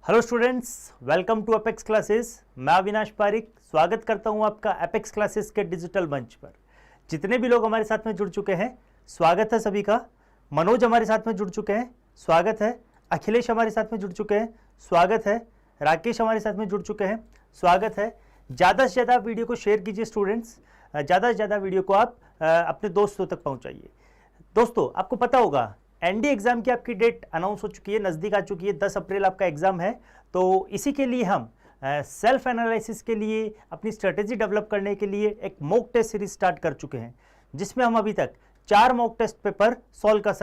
Hello students, welcome to Apex classes. मैं अविनाश पारिक स्वागत करता हूं आपका एपेक्स क्लासेस के डिजिटल मंच पर। जितने भी लोग हमारे साथ में जुड़ चुके हैं, स्वागत है सभी का। मनोज हमारे साथ में जुड़ चुके हैं, स्वागत है। अखिलेश हमारे साथ में जुड़ चुके हैं, स्वागत है। राकेश हमारे साथ में जुड़ चुके हैं, स्वागत है। ज़्यादा से ज़्यादा वीडियो को शेयर कीजिए स्टूडेंट्स, ज़्यादा से ज़्यादा वीडियो को आप अपने दोस्तों तक पहुँचाइए। दोस्तों, आपको पता होगा एनडी एग्जाम की आपकी डेट अनाउंस हो चुकी है, नज़दीक आ चुकी है। 10 अप्रैल आपका एग्जाम है। तो इसी के लिए हम सेल्फ एनालिसिस के लिए, अपनी स्ट्रेटेजी डेवलप करने के लिए एक मॉक टेस्ट सीरीज स्टार्ट कर चुके हैं, जिसमें हम अभी तक 4 मॉक टेस्ट पेपर सॉल्व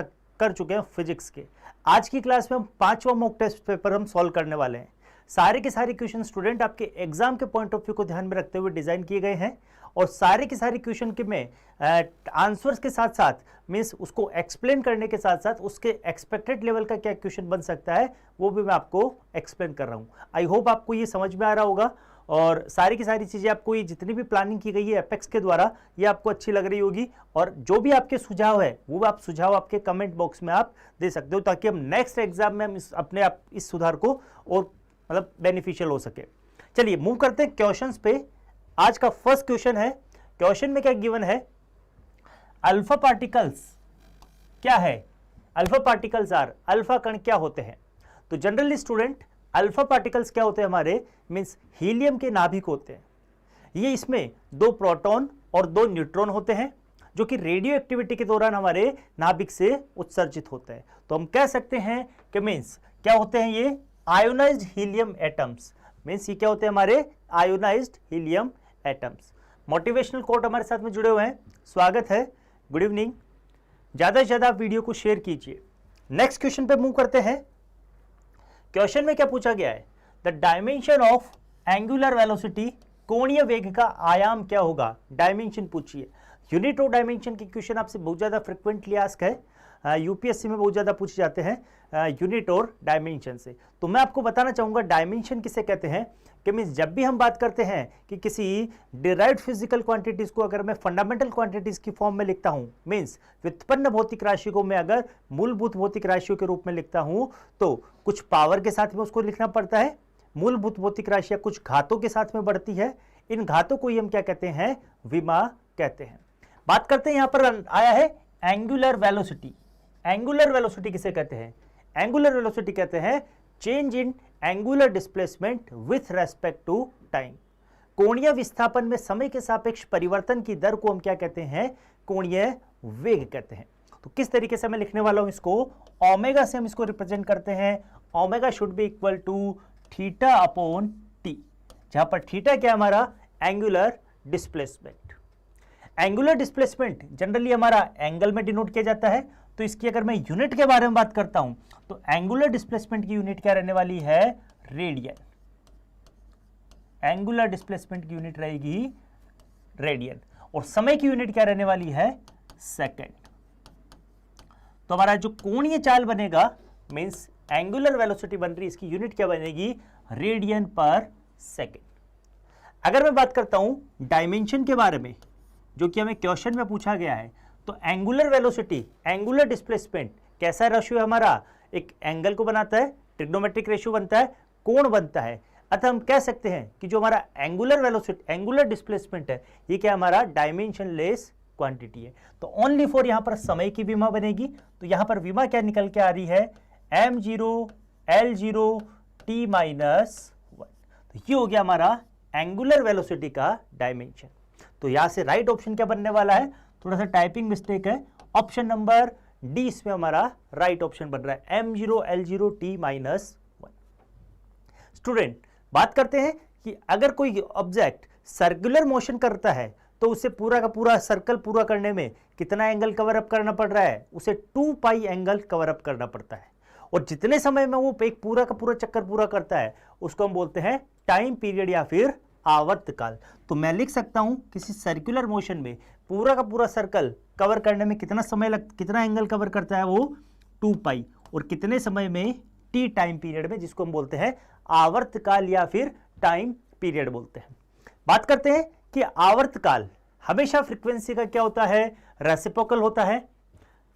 कर चुके हैं फिजिक्स के। आज की क्लास में हम 5वां मॉक टेस्ट पेपर हम सॉल्व करने वाले हैं। सारे के सारे क्वेश्चन स्टूडेंट आपके एग्जाम के पॉइंट ऑफ व्यू को ध्यान में रखते हुए डिजाइन किए गए हैं, और सारे के सारे क्वेश्चन के में आंसर्स के साथ साथ मीन्स उसको एक्सप्लेन करने के साथ साथ उसके एक्सपेक्टेड लेवल का क्या क्वेश्चन बन सकता है वो भी मैं आपको एक्सप्लेन कर रहा हूँ। आई होप आपको ये समझ में आ रहा होगा, और सारी की सारी चीज़ें आपको, ये जितनी भी प्लानिंग की गई है एपेक्स के द्वारा, ये आपको अच्छी लग रही होगी। और जो भी आपके सुझाव है वो आप सुझाव आपके कमेंट बॉक्स में आप दे सकते हो, ताकि हम नेक्स्ट एग्जाम में हम अपने आप इस सुधार को और मतलब बेनिफिशियल हो सके। चलिए मूव करते हैं क्वेश्चंस पे। आज का फर्स्ट क्वेश्चन है, क्वेश्चन में क्या गिवन है, अल्फा पार्टिकल्स क्या है। अल्फा पार्टिकल्स आर, अल्फा कण क्या होते हैं। तो जनरली स्टूडेंट, अल्फा पार्टिकल्स क्या होते हैं हमारे, मींस हीलियम के नाभिक होते हैं। ये इसमें 2 प्रोटॉन और 2 न्यूट्रॉन होते हैं, जो कि रेडियो एक्टिविटी के दौरान हमारे नाभिक से उत्सर्जित होते हैं। तो हम कह सकते हैं कि मीन्स क्या होते हैं ये, आयोनाइज्ड हीलियम एटम्स। मीन्स ये क्या होते हैं हमारे, ionised helium atoms. Motivational quote हमारे साथ में जुड़े हुए हैं, स्वागत है, गुड इवनिंग। ज़्यादा से ज़्यादा वीडियो को शेयर कीजिए। नेक्स्ट क्वेश्चन पे मूव करते हैं। क्वेश्चन में क्या पूछा गया है, the dimension of angular velocity, कोणीय वेग का आयाम क्या होगा। डायमेंशन पूछिए। यूनिट ऑफ डायमेंशन के क्वेश्चन आपसे बहुत ज़्यादा फ्रिक्वेंटली आस्क है, यूपीएससी में बहुत ज़्यादा पूछे जाते हैं यूनिट और डायमेंशन से। तो मैं आपको बताना चाहूँगा डायमेंशन किसे कहते हैं, कि मीन्स जब भी हम बात करते हैं कि किसी डिराइव्ड फिजिकल क्वांटिटीज़ को अगर मैं फंडामेंटल क्वांटिटीज़ की फॉर्म में लिखता हूँ, मीन्स व्युत्पन्न भौतिक राशि को मैं अगर मूलभूत भौतिक राशियों के रूप में लिखता हूँ, तो कुछ पावर के साथ में उसको लिखना पड़ता है। मूलभूत भौतिक राशियाँ कुछ घातों के साथ में बढ़ती है, इन घातों को ही हम क्या कहते हैं, विमा कहते हैं। बात करते हैं, यहाँ पर आया है एंगुलर वेलोसिटी। एंगुलर वेलोसिटी किसे कहते हैं, एंगुलर वेलोसिटी कहते हैं change in angular displacement with respect to time. कोणीय विस्थापन में समय के सापेक्ष परिवर्तन की दर को हम क्या कहते हैं, कोणीय वेग कहते हैं। तो किस तरीके से मैं लिखने वाला हूं इसको, ओमेगा से हम इसको रिप्रेजेंट करते हैं। Omega should be equal to theta upon T, जहां पर थीटा क्या हमारा, angular displacement. Angular displacement generally हमारा एंगल में डिनोट किया जाता है। तो इसकी अगर मैं यूनिट के बारे में बात करता हूं, तो एंगुलर डिस्प्लेसमेंट की यूनिट क्या रहने वाली है, रेडियन। एंगुलर डिस्प्लेसमेंट की यूनिट रहेगी रेडियन, और समय की यूनिट क्या रहने वाली है, सेकंड। तो हमारा जो कोणीय चाल बनेगा, मींस एंगुलर वेलोसिटी बन रही है, इसकी यूनिट क्या बनेगी, रेडियन पर सेकंड। अगर मैं बात करता हूं डायमेंशन के बारे में, जो कि हमें क्वेश्चन में पूछा गया है, तो एंगुलर वेलोसिटी, एंगुलर डिस्प्लेसमेंट कैसा रेशियो है हमारा, एक एंगल को बनाता है, ट्रिग्नोमेट्रिक रेशियो बनता है, कोण बनता है। अतः हम कह सकते हैं कि जो हमारा एंगुलर वेलोसिटी, एंगुलर डिस्प्लेसमेंट है, ये क्या हमारा डायमेंशन लेस क्वांटिटी है। तो ओनली फॉर यहां पर समय की विमा बनेगी। तो यहां पर विमा क्या निकल के आ रही है, m0 L0 t माइनस 1। तो ये हो गया हमारा एंगुलर वेलोसिटी का डायमेंशन। तो यहां से राइट ऑप्शन क्या बनने वाला है, थोड़ा सा टाइपिंग मिस्टेक है, ऑप्शन नंबर डी इसमें हमारा राइट ऑप्शन बन रहा है, m0 L0 t minus 1। Student, बात करते हैं कि अगर कोई ऑब्जेक्ट सर्कुलर मोशन करता है, तो उसे पूरा का पूरा सर्कल पूरा करने में कितना एंगल कवर अप करना पड़ रहा है, उसे 2 पाई एंगल कवर अप करना पड़ता है। और जितने समय में वो एक पूरा का पूरा चक्कर पूरा करता है, उसको हम बोलते हैं टाइम पीरियड या फिर आवर्तकाल। तो मैं लिख सकता हूं किसी सर्कुलर मोशन में पूरा का पूरा सर्कल कवर करने में कितना समय कितना एंगल कवर करता है, वो 2 पाई, और कितने समय में, टी टाइम पीरियड में, जिसको हम बोलते हैं आवर्तकाल या फिर टाइम पीरियड बोलते हैं। बात करते हैं कि आवर्तकाल हमेशा फ्रीक्वेंसी का क्या होता है, रेसिप्रोकल होता है।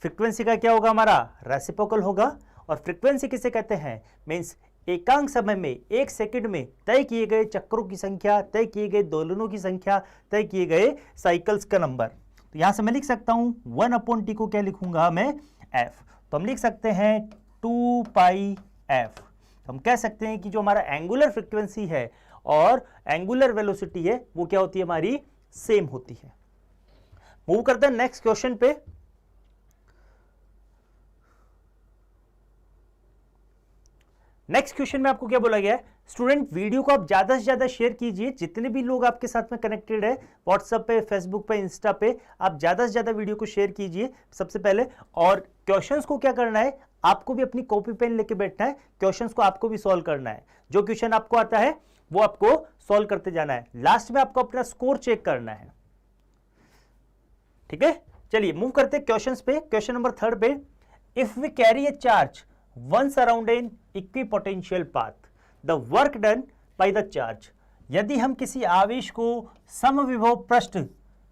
फ्रीक्वेंसी का क्या होगा हमारा, रेसिप्रोकल होगा। और फ्रीक्वेंसी किसे कहते हैं, मीन्स एकांक समय में, एक सेकंड में तय किए गए चक्रों की संख्या, तय किए गए दोलनों की संख्या, तय किए गए साइकिल्स का नंबर। तो यहां से मैं लिख सकता हूं 1/t को क्या लिखूंगा मैं, f। तो हम लिख सकते हैं 2πf। हम कह सकते हैं कि जो हमारा एंगुलर फ्रीक्वेंसी है और एंगुलर वेलोसिटी है वो क्या होती है, हमारी सेम होती है। मूव करते हैं नेक्स्ट क्वेश्चन पे। नेक्स्ट क्वेश्चन में आपको क्या बोला गया है, स्टूडेंट वीडियो को आप ज्यादा से ज्यादा शेयर कीजिए, जितने भी लोग आपके साथ में कनेक्टेड है व्हाट्सएप पे, फेसबुक पे, इंस्टा पे, आप ज्यादा से ज्यादा वीडियो को शेयर कीजिए सबसे पहले। और क्वेश्चंस को क्या करना है, आपको भी अपनी कॉपी पेन लेके बैठना है, क्वेश्चंस को आपको भी सॉल्व करना है। जो क्वेश्चन आपको आता है वो आपको सॉल्व करते जाना है, लास्ट में आपको अपना स्कोर चेक करना है। ठीक है, चलिए मूव करते हैं क्वेश्चंस पे। क्वेश्चन नंबर 3 पे, if we carry a charge once around an equipotential path, the work done by the charge। यदि हम किसी आवेश को समविभव पृष्ठ,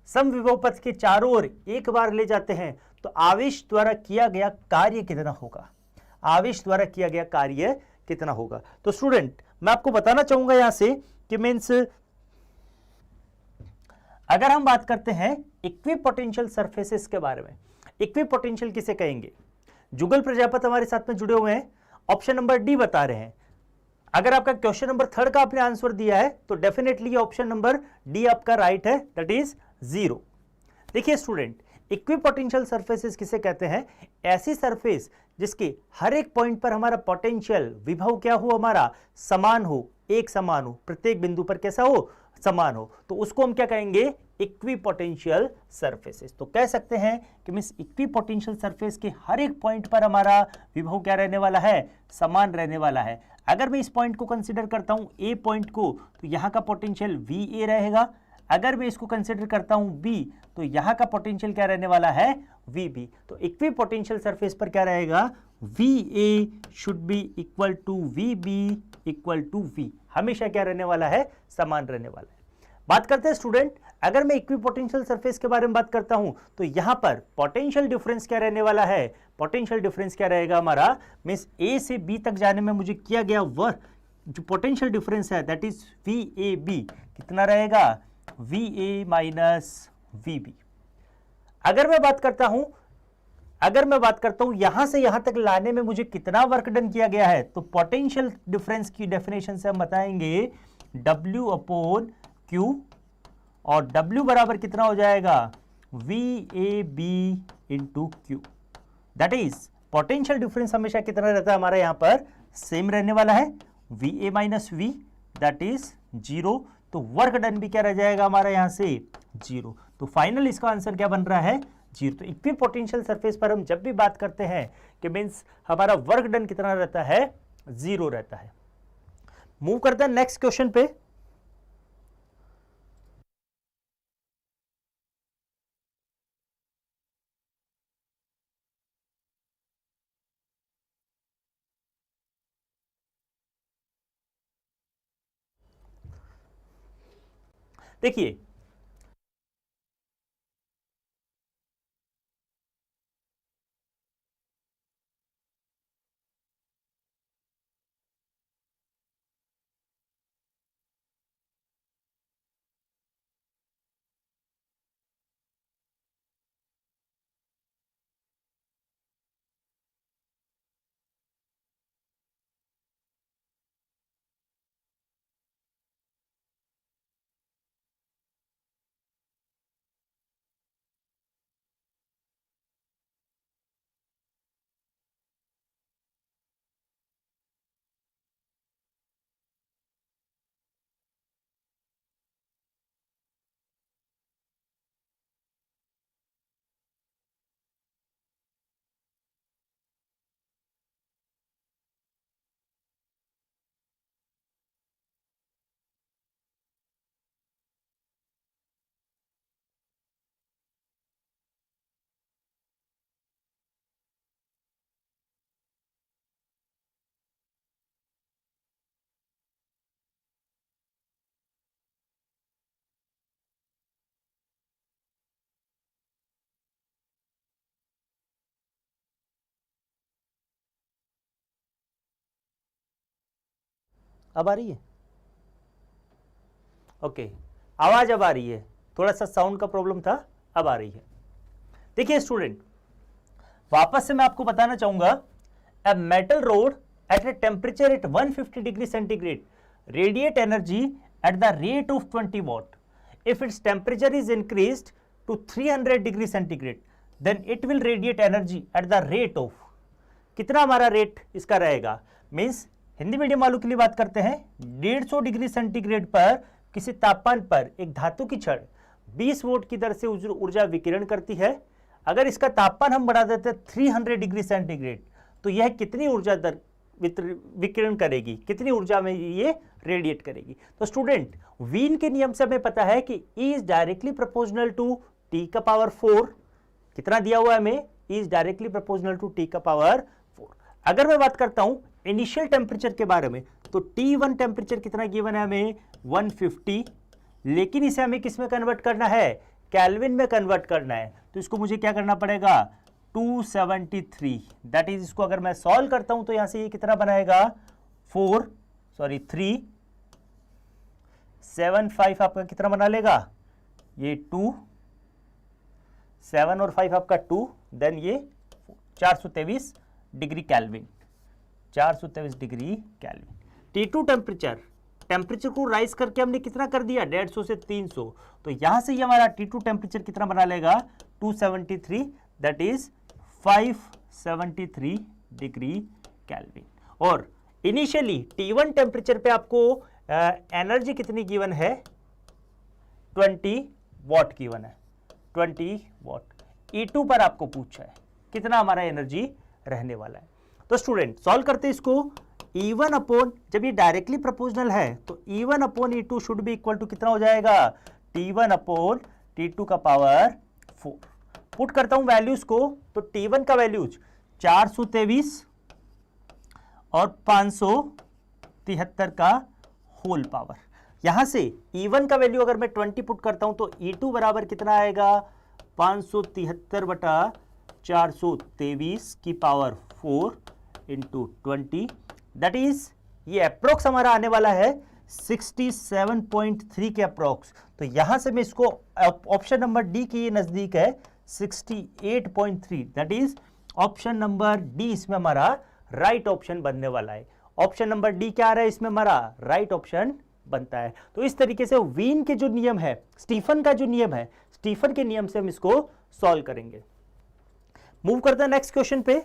समविभव पथ के चारों ओर एक बार ले जाते हैं तो आवेश द्वारा किया गया कार्य कितना होगा, आवेश द्वारा किया गया कार्य कितना होगा। तो स्टूडेंट मैं आपको बताना चाहूंगा यहां से कि मीन्स अगर हम बात करते हैं इक्विपोटेंशियल सरफेसेस के बारे में, इक्विपोटेंशियल किसे कहेंगे, जुगल प्रजापति हमारे साथ में जुड़े हुए हैं, ऑप्शन नंबर डी बता रहे हैं। अगर आपका क्वेश्चन नंबर 3 का आपने आंसर दिया है तो डेफिनेटली ऑप्शन नंबर डी आपका राइट है, दैट इज 0। देखिए स्टूडेंट, इक्विपोटेंशियल सरफेसेस किसे कहते हैं, ऐसी सरफेस जिसके हर एक पॉइंट पर हमारा पोटेंशियल विभव क्या हो, हमारा समान हो, एक समान हो, प्रत्येक बिंदु पर कैसा हो, समान हो, तो उसको हम क्या कहेंगे, इक्विपोटेंशियल सरफेसेस। तो कह सकते हैं कि मींस इक्विपोटेंशियल सरफेस के हर एक पॉइंट पर हमारा विभव क्या रहने वाला है, समान रहने वाला है। अगर मैं इस पॉइंट को कंसीडर करता हूं ए पॉइंट को, तो यहां का पोटेंशियल वी ए रहेगा। अगर मैं इसको कंसीडर करता हूं बी, तो यहां का पोटेंशियल क्या रहने वाला है, वी बी। तो इक्विपोटेंशियल सरफेस पर क्या रहेगा, V A should be equal to V B equal to V, हमेशा क्या रहने वाला है, समान रहने वाला है। बात करते हैं स्टूडेंट, अगर मैं इक्विपोटेंशियल सरफेस के बारे में बात करता हूं तो यहां पर पोटेंशियल डिफरेंस क्या रहने वाला है, पोटेंशियल डिफरेंस क्या रहेगा हमारा, मींस ए से बी तक जाने में मुझे किया गया वह जो पोटेंशियल डिफरेंस है that is V A B, कितना रहेगा, V A minus V B. अगर मैं बात करता हूं यहां से यहां तक लाने में मुझे कितना वर्क डन किया गया है, तो पोटेंशियल डिफरेंस की डेफिनेशन से हम बताएंगे W अपॉन Q, और W बराबर कितना हो जाएगा, VAB into Q. That is potential difference हमेशा कितना रहता है हमारा यहां पर, सेम रहने वाला है, VA minus V that is 0। तो वर्क डन भी क्या रह जाएगा हमारा यहां से 0। तो फाइनल इसका आंसर क्या बन रहा है, 0। तो इक्विपोटेंशियल सरफेस पर हम जब भी बात करते हैं कि मींस हमारा वर्क डन कितना रहता है, 0 रहता है। मूव करते हैं नेक्स्ट क्वेश्चन पे। देखिए अब आ रही है? ओके, आवाज अब आ रही है, थोड़ा सा साउंड का प्रॉब्लम था, अब आ रही है। देखिए स्टूडेंट, वापस से मैं आपको बताना चाहूंगा, a metal rod at a temperature at 150 degree centigrade radiate energy at the rate of 20 watt. If its temperature is increased to 300 degree centigrade then it will radiate energy at the rate of, कितना हमारा rate इसका रहेगा, means Hindi medium वालों के लिए बात करते हैं, 150 डिग्री सेंटीग्रेड पर किसी तापमान पर एक धातु की छड़ 20 वोल्ट की दर से ऊर्जा विकिरण करती है। अगर इसका तापमान हम बढ़ा देते हैं 300 डिग्री सेंटीग्रेड, तो यह कितनी ऊर्जा दर विकिरण करेगी, कितनी ऊर्जा में ये रेडिएट करेगी। तो स्टूडेंट, वीन के नियम से हमें पता है कि E is directly proportional to T का पावर 4, कितना दिया हुआ है हमें, E is directly proportional to T का पावर 4। अगर मैं बात करता हूं इनिशियल टेम्परेचर के बारे में, तो T1 टेम्परेचर कितना गिवन है हमें, 150, लेकिन इसे हमें किस में कन्वर्ट करना है, केल्विन में कन्वर्ट करना है। तो इसको मुझे क्या करना पड़ेगा, 273, दैट इज, इसको अगर मैं सॉल्व करता हूं तो यहां से ये कितना बनाएगा, 375 आपका कितना बना लेगा, ये 2, 7 और 5 आपका 2, देन ये 423 degree kelvin, 423 degree kelvin. T2 temperature को राइज करके हमने कितना कर दिया, 150 से 300, तो यहां से ये हमारा T2 टेम्परेचर कितना बना लेगा, 273, दैट इज 573 डिग्री केल्विन। और इनिशियली T1 टेम्परेचर पे आपको एनर्जी कितनी गिवन है, 20 वॉट गिवन है, 20 वॉट। E2 पर आपको पूछा है कितना हमारा एनर्जी रहने वाला है। तो स्टूडेंट सॉल्व करते हैं इसको, E1 अपॉन, जब ये डायरेक्टली प्रोपोर्शनल है तो E1 upon E2 should be equal to कितना हो जाएगा, T1 अपॉन T2 का पावर 4। पुट करता हूं वैल्यूज को, तो T1 का वैल्यूज 423 और 573 का होल पावर। यहां से E1 का वैल्यू अगर मैं 20 पुट करता हूं तो E2 बराबर कितना आएगा, 573 बटा 423 की पावर 4 इंटू 20, दैट इज, ये अप्रोक्स हमारा आने वाला है 67.3 के अप्रोक्स। तो यहां से मैं इसको, ऑप्शन नंबर डी के नजदीक है 68.3, that is option number D इसमें हमारा राइट ऑप्शन बनने वाला है। ऑप्शन नंबर डी क्या आ रहा है इसमें, हमारा राइट ऑप्शन बनता है। तो इस तरीके से वीन के जो नियम है, स्टीफन का जो नियम है, स्टीफन के नियम से हम इसको सॉल्व करेंगे। मूव करते हैं नेक्स्ट क्वेश्चन पे।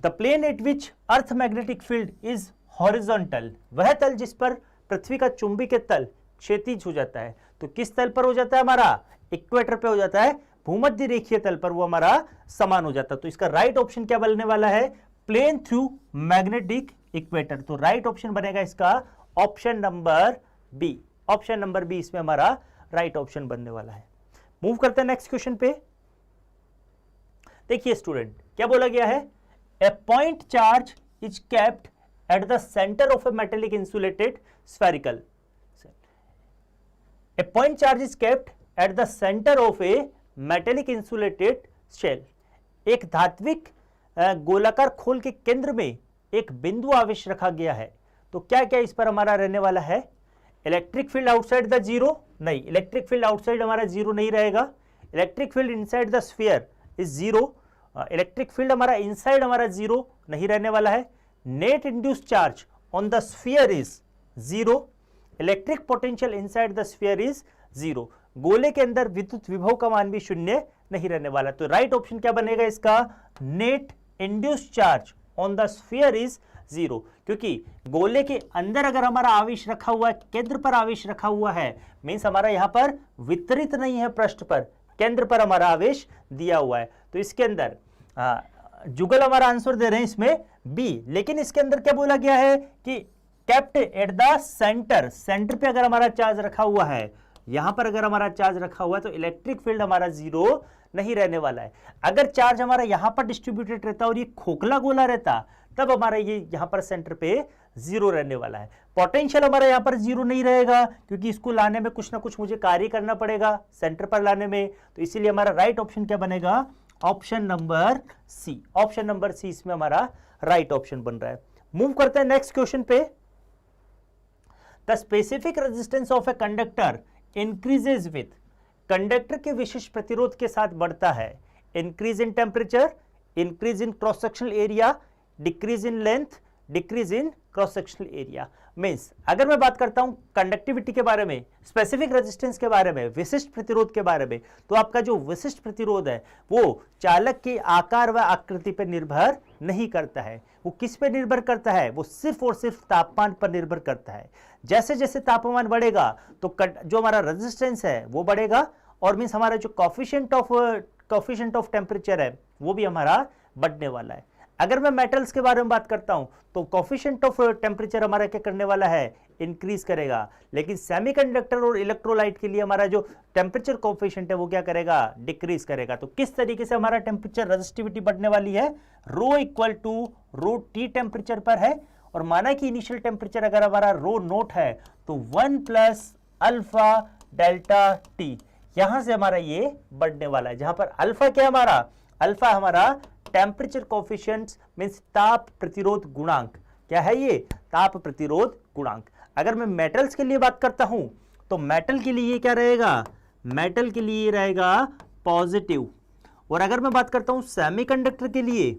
The plane at which earth magnetic field is horizontal, वह तल जिस पर पृथ्वी का चुंबकीय तल क्षैतिज हो जाता है, तो किस तल पर हो जाता है हमारा, इक्वेटर पे हो जाता है, भूमध्य रेखीय तल पर वो हमारा समान हो जाता है। तो इसका राइट ऑप्शन क्या बनने वाला है, प्लेन थ्रू मैग्नेटिक इक्वेटर। तो राइट ऑप्शन बनेगा इसका option number B, option number B इसमें हमारा राइट ऑप्शन बनने वाला है। मूव करते हैं नेक्स्ट क्वेश्चन पे। देखिए स्टूडेंट, क्या बोला गया है, a point charge is kept at the centre of a metallic insulated spherical, a point charge is kept at the centre of a metallic insulated shell. एक धात्विक गोलाकार खोल के केंद्र में एक बिंदु आवेश रखा गया है, तो क्या क्या इस पर हमारा रहने वाला है, electric field outside the zero, नहीं, इलेक्ट्रिक फील्ड आउटसाइड हमारा जीरो नहीं रहेगा, electric field inside the sphere is zero, electric field हमारा इनसाइड हमारा जीरो नहीं रहने वाला है, net induced charge on the sphere is zero, electric potential inside the sphere is zero, गोले के अंदर विद्युत विभव का मान भी शून्य नहीं रहने वाला। तो राइट ऑप्शन क्या बनेगा इसका, net induced charge on the sphere is zero, क्योंकि गोले के अंदर अगर हमारा आवेश रखा हुआ है, केंद्र पर आवेश रखा हुआ है, मीन्स हमारा यहां पर वितरित नहीं है पृष्ठ पर, केंद्र पर हमारा आवेश दिया हुआ है। तो इसके अंदर जुगल हमारा आंसर दे रहे हैं इसमें बी, लेकिन इसके अंदर क्या बोला गया है कि kept at the centre, centre पे अगर हमारा चार्ज रखा हुआ है, यहां पर अगर हमारा चार्ज रखा हुआ है तो इलेक्ट्रिक फील्ड हमारा जीरो नहीं रहने वाला है। अगर चार्ज हमारा यहां पर डिस्ट्रीब्यूटेड रहता और ये खोखला गोला रहता, तब हमारा ये यहां पर सेंटर पे जीरो रहने वाला है। पोटेंशियल हमारा यहां पर जीरो नहीं रहेगा, क्योंकि इसको लाने में कुछ ना कुछ मुझे कार्य करना पड़ेगा सेंटर पर लाने में, तो इसीलिए हमारा राइट ऑप्शन क्या बनेगा, option number C, option number C इसमें हमारा राइट ऑप्शन बन रहा है। मूव करते हैं नेक्स्ट क्वेश्चन पे। The specific resistance of a conductor increases with, conductor के विशिष्ट प्रतिरोध के साथ बढ़ता है। Increase in temperature, increase in cross sectional area, decrease in length, decrease in cross sectional area. Means अगर मैं बात करता हूं कंडक्टिविटी के बारे में, स्पेसिफिक रेजिस्टेंस के बारे में, विशिष्ट प्रतिरोध के बारे में, तो आपका जो विशिष्ट प्रतिरोध है वो चालक के आकार व आकृति पर निर्भर नहीं करता है। वो किस पे निर्भर करता है? वो सिर्फ और सिर्फ तापमान पर निर्भर करता है। जैसे जैसे तापमान बढ़ेगा तो जो हमारा रेजिस्टेंस है वो बढ़ेगा, और मीन्स हमारा जो कोफिशिएंट ऑफ टेम्परेचर है वो भी हमारा बढ़ने वाला है। अगर मैं मेटल्स के बारे में बात करता हूं तो कोफिशिएंट ऑफ टेम्परेचर हमारा क्या करने वाला है? इंक्रीज करेगा। लेकिन सेमीकंडक्टर और इलेक्ट्रोलाइट के लिए हमारा जो टेम्परेचर कोफिशिएंट है वो क्या करेगा? डिक्रीज करेगा। तो किस तरीके से हमारा टेम्परेचर रेजिस्टिविटी बढ़ने वाली है? Rho equal to rho T temperature पर है, और माना कि इनिशियल टेम्परेचर अगर हमारा रो नोट है तो 1 प्लस अल्फा डेल्टा टी, यहां से हमारा ये बढ़ने वाला है, जहां पर अल्फा क्या हमारा? अल्फा हमारा टेम्परेचर कोफिशिएंट्स मींस ताप प्रतिरोध गुणांक। क्या है ये? ताप प्रतिरोध गुणांक। अगर मैं मेटल्स के लिए बात करता हूं तो मेटल के लिए ये क्या रहेगा? मेटल के लिए रहेगा पॉजिटिव। और अगर मैं बात करता हूं सेमीकंडक्टर के लिए,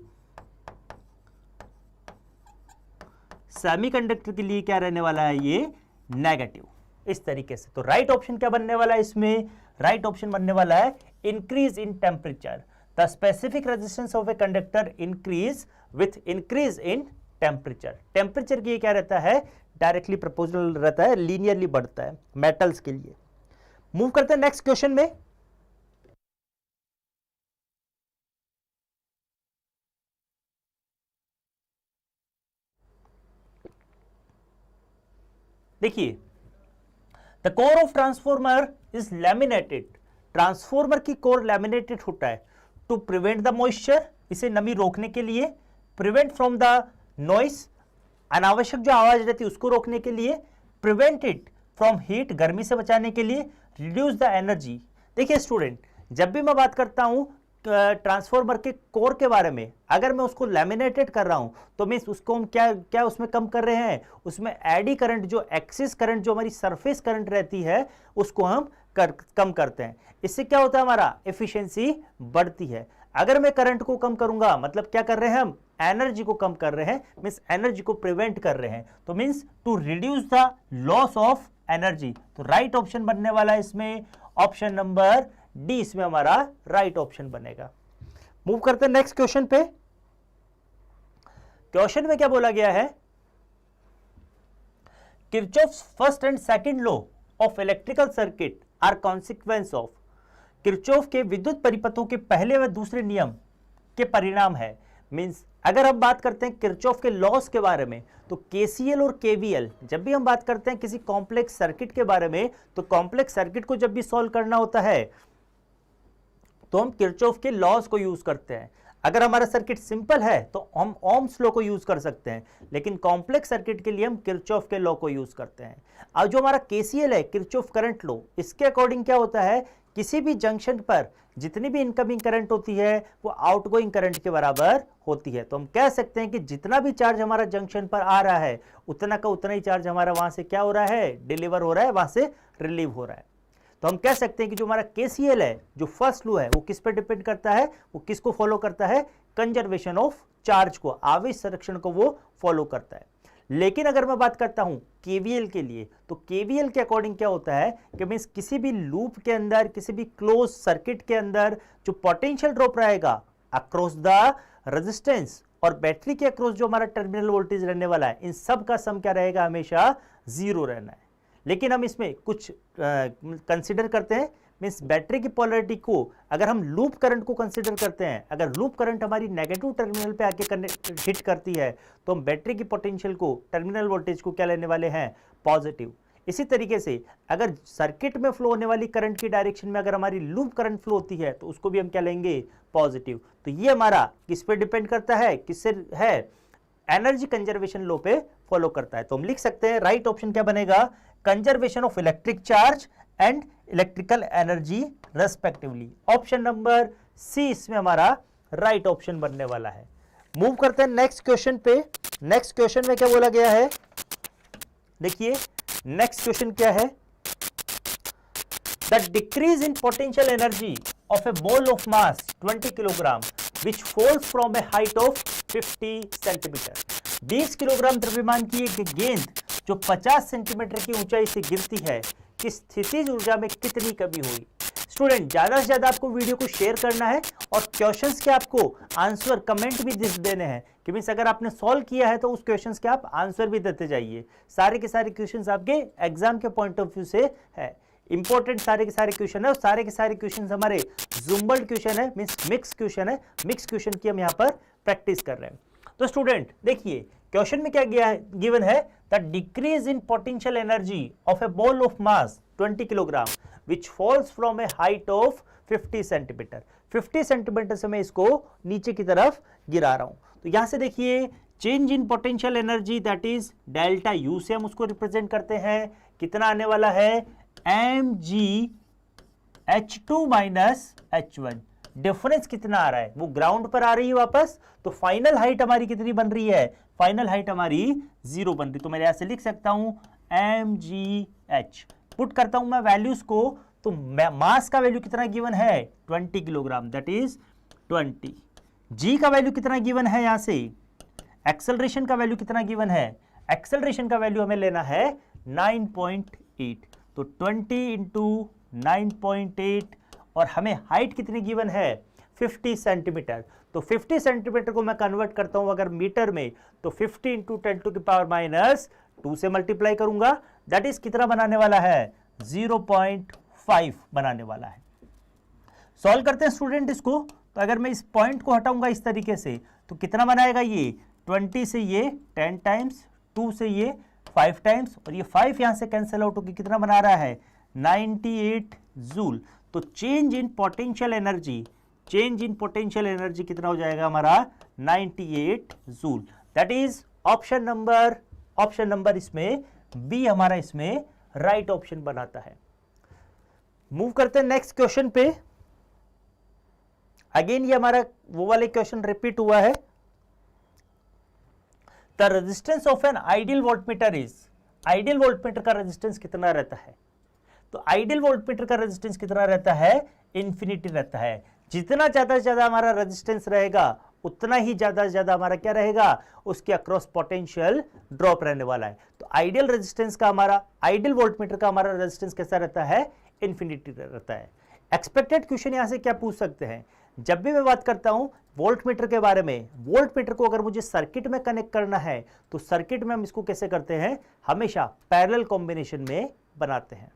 सेमीकंडक्टर के लिए क्या रहने वाला है? ये नेगेटिव। इस तरीके से तो राइट ऑप्शन क्या बनने वाला है इसमें? राइट ऑप्शन बनने वाला है increase in temperature. The specific resistance of a conductor increase with increase in temperature. Temperature की क्या रहता है? डायरेक्टली प्रोपोर्शनल रहता है, लीनियरली बढ़ता है मेटल्स के लिए। मूव करते हैं नेक्स्ट क्वेश्चन में। देखिए, the core of transformer is laminated. Transformer की कोर लैमिनेटेड होता है टू प्रिवेंट द मॉइस्चर, इसे नमी रोकने के लिए, प्रिवेंट फ्रॉम द नॉइस, अनावश्यक जो आवाज रहती है उसको रोकने के लिए, प्रिवेंट इट फ्रॉम हीट, गर्मी से बचाने के लिए, रिड्यूस द एनर्जी। देखिए स्टूडेंट, जब भी मैं बात करता हूं ट्रांसफॉर्मर के कोर के बारे में, अगर मैं उसको लैमिनेटेड कर रहा हूं तो मीन्स उसको हम क्या उसमें कम कर रहे हैं? उसमें एडी करंट, जो एक्सिस करंट, जो हमारी सरफेस करंट रहती है उसको हम कम करते हैं। इससे क्या होता है? हमारा एफिशिएंसी बढ़ती है। अगर मैं करंट को कम करूंगा मतलब क्या कर रहे हैं? हम एनर्जी को कम कर रहे हैं, मीन्स एनर्जी को प्रिवेंट कर रहे हैं। तो means to reduce the loss of energy. तो राइट ऑप्शन बनने वाला है इसमें ऑप्शन नंबर डी, इसमें हमारा राइट ऑप्शन बनेगा। मूव करते हैं नेक्स्ट क्वेश्चन पे। क्वेश्चन में क्या बोला गया है? Kirchhoff's first and second law of electrical circuit are consequence of. Kirchhoff के विद्युत परिपथों के पहले व दूसरे नियम के परिणाम है। मींस अगर हम बात करते हैं किरचॉफ के लॉस के बारे में तो केसीएल और केवीएल, जब भी हम बात करते हैं किसी कॉम्प्लेक्स सर्किट के बारे में तो कॉम्प्लेक्स सर्किट को जब भी सॉल्व करना होता है तो हम किरचॉफ के लॉस को यूज करते हैं। अगर हमारा सर्किट सिंपल है तो हम ओम्स लॉ को यूज कर सकते हैं, लेकिन कॉम्प्लेक्स सर्किट के लिए हम किरचॉफ के लॉ को यूज करते हैं। अब जो हमारा केसीएल है, किरचॉफ करंट लॉ, इसके अकॉर्डिंग क्या होता है? किसी भी जंक्शन पर जितनी भी इनकमिंग करंट होती है वो आउटगोइंग करंट के बराबर होती है। तो हम कह सकते हैं कि जितना भी चार्ज हमारा जंक्शन पर आ रहा है उतना का उतना ही चार्ज हमारा वहां से क्या हो रहा है? डिलीवर हो रहा है, वहां से रिलीव हो रहा है। तो हम कह सकते हैं कि जो हमारा केसीएल है, जो फर्स्ट लॉ है, वो किस पे डिपेंड करता है? वो किसको फॉलो करता है? कंजर्वेशन ऑफ चार्ज को, आवेश संरक्षण को वो फॉलो करता है। लेकिन अगर मैं बात करता हूं केवीएल के लिए तो केवीएल के अकॉर्डिंग क्या होता है कि मींस किसी भी लूप के अंदर, किसी भी क्लोज सर्किट के अंदर जो पोटेंशियल ड्रॉप रहेगा अक्रॉस द रेजिस्टेंस और बैटरी के अक्रॉस जो हमारा टर्मिनल वोल्टेज रहने वाला है, इन सब का सम क्या रहेगा? हमेशा जीरो रहना है। लेकिन हम इसमें कुछ कंसीडर करते हैं, मींस बैटरी की पोलैरिटी को अगर हम लूप करंट को कंसीडर करते हैं, अगर लूप करंट हमारी नेगेटिव टर्मिनल पे आके हिट करती है तो हम बैटरी की पोटेंशियल को, टर्मिनल वोल्टेज को क्या लेने वाले हैं? पॉजिटिव। इसी तरीके से अगर सर्किट में फ्लो होने वाली करंट की डायरेक्शन में अगर हमारी लूप करंट फ्लो होती है तो उसको भी हम क्या लेंगे? पॉजिटिव। तो ये हमारा किस पे डिपेंड करता है? किससे है? एनर्जी कंजर्वेशन लॉ पे फॉलो करता है। तो हम लिख सकते हैं राइट ऑप्शन क्या बनेगा? Conservation of electric charge and electrical energy respectively. Option number C इसमें हमारा राइट ऑप्शन बनने वाला है। मूव करते हैं नेक्स्ट क्वेश्चन पे। नेक्स्ट क्वेश्चन में क्या बोला गया है, देखिए नेक्स्ट क्वेश्चन क्या है, the decrease in potential energy of A ball of mass 20 kilogram which falls from A height of 50 centimetre. 20 kilogram द्रव्यमान की एक गेंद जो 50 सेंटीमीटर की ऊंचाई से गिरती है कि स्थितिज ऊर्जा में कितनी कमी हुई। स्टूडेंट ज्यादा से ज्यादा आपको वीडियो को शेयर करना है और क्वेश्चंस के आपको आंसर कमेंट भी देने हैं कि मीन्स अगर आपने सॉल्व किया है तो उस क्वेश्चंस के आप आंसर भी देते जाइए। सारे के सारे क्वेश्चंस आपके एग्जाम के पॉइंट ऑफ व्यू से है इंपॉर्टेंट, सारे के सारे क्वेश्चन है और सारे के सारे क्वेश्चन हमारे जुम्बल्ड क्वेश्चन है, मीन्स मिक्स क्वेश्चन है। मिक्स क्वेश्चन की हम यहाँ पर प्रैक्टिस कर रहे हैं। तो स्टूडेंट देखिए क्वेश्चन में क्या गिवन है, the decrease in potential energy of A ball of mass 20 kilogram which falls from A height of 50 centimetre. 50 centimetre से मैं इसको नीचे की तरफ गिरा रहा हूं। तो यहां से देखिए change in potential energy that is delta U से हम उसको रिप्रेजेंट करते हैं। कितना आने वाला है, mg h2 minus h1। Difference कितना आ रहा है, वो ग्राउंड पर आ रही है वापस, तो फाइनल हाइट हमारी कितनी बन रही है, फाइनल हाइट हमारी 0 बन रही। तो मैं ऐसे लिख सकता हूं mgh, पुट करता हूं मैं वैल्यूज को, तो मास का वैल्यू कितना गिवन है 20 किलोग्राम दैट इज 20। g का वैल्यू कितना गिवन है, यहां से एक्सेलरेशन का वैल्यू कितना गिवन है, एक्सेलरेशन का वैल्यू हमें लेना है 9.8। तो 20 इंटू 9.8 और हमें हाइट कितनी गिवन है 50 सेंटीमीटर। तो 50 सेंटीमीटर को मैं कन्वर्ट करता हूं अगर मीटर में, तो 50 इंटू 10 टू की पावर माइनस 2 से मल्टीप्लाई करूंगा, दैट इज कितना बनाने वाला है 0.5 बनाने वाला है। सॉल्व करते हैं स्टूडेंट इसको। तो अगर मैं इस पॉइंट को हटाऊंगा इस तरीके से तो कितना बनाएगा ये 20 से ये 10 टाइम्स, 2 से ये 5 टाइम्स और ये 5 यहां से कैंसिल आउट होकर कितना बना रहा है 98 जूल। तो change in potential energy, change in potential energy कितना हो जाएगा हमारा 98 joule. That is option number इसमें बी हमारा इसमें राइट ऑप्शन बनाता है। मूव करते हैं नेक्स्ट क्वेश्चन पे। अगेन ये हमारा वो वाले क्वेश्चन रिपीट हुआ है। The resistance of an ideal voltmeter is, ideal voltmeter का रेजिस्टेंस कितना रहता है, तो आइडियल वोल्टमीटर का रेजिस्टेंस कितना रहता है, इंफिनिटी रहता है। जितना ज्यादा से ज्यादा हमारा रेजिस्टेंस रहेगा उतना ही ज्यादा से ज्यादा हमारा क्या रहेगा, उसके अक्रॉस पोटेंशियल ड्रॉप रहने वाला है। तो आइडियल रेजिस्टेंस का हमारा, आइडियल वोल्टमीटर का हमारा रेजिस्टेंस कैसा रहता है, इंफिनिटी रहता है। एक्सपेक्टेड क्वेश्चन यहां से क्या पूछ सकते हैं, जब भी मैं बात करता हूं वोल्टमीटर के बारे में, वोल्टमीटर को अगर मुझे सर्किट में कनेक्ट करना है तो सर्किट में हम इसको कैसे करते हैं, हमेशा पैरेलल कॉम्बिनेशन में बनाते हैं।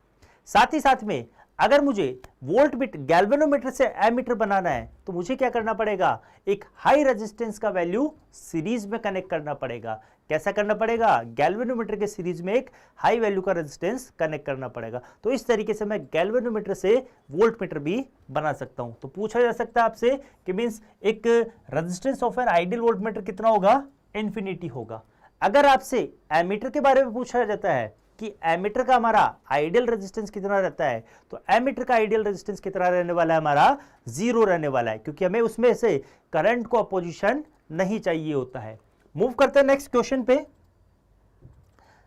साथ ही साथ में अगर मुझे वोल्टमीटर गैल्वेनोमीटर से एमीटर बनाना है तो मुझे क्या करना पड़ेगा, एक हाई रेजिस्टेंस का वैल्यू सीरीज में कनेक्ट करना पड़ेगा। कैसा करना पड़ेगा, गैल्वेनोमीटर के सीरीज में एक हाई वैल्यू का रेजिस्टेंस कनेक्ट करना पड़ेगा। तो इस तरीके से मैं गैल्वेनोमीटर से वोल्टमीटर भी बना सकता हूं। तो पूछा जा सकता है आपसे कि मींस एक resistance of an ideal voltmeter कितना होगा, इंफिनिटी होगा। अगर आपसे एमीटर के बारे में पूछा जाता है कि एमीटर का हमारा आइडियल रेजिस्टेंस कितना रहता है, तो एमीटर का आइडियल रेजिस्टेंस कितना रहने वाला है, हमारा 0 रहने वाला है, क्योंकि हमें उसमें से करंट को अपोजिशन नहीं चाहिए होता है। मूव करते हैं नेक्स्ट क्वेश्चन पे।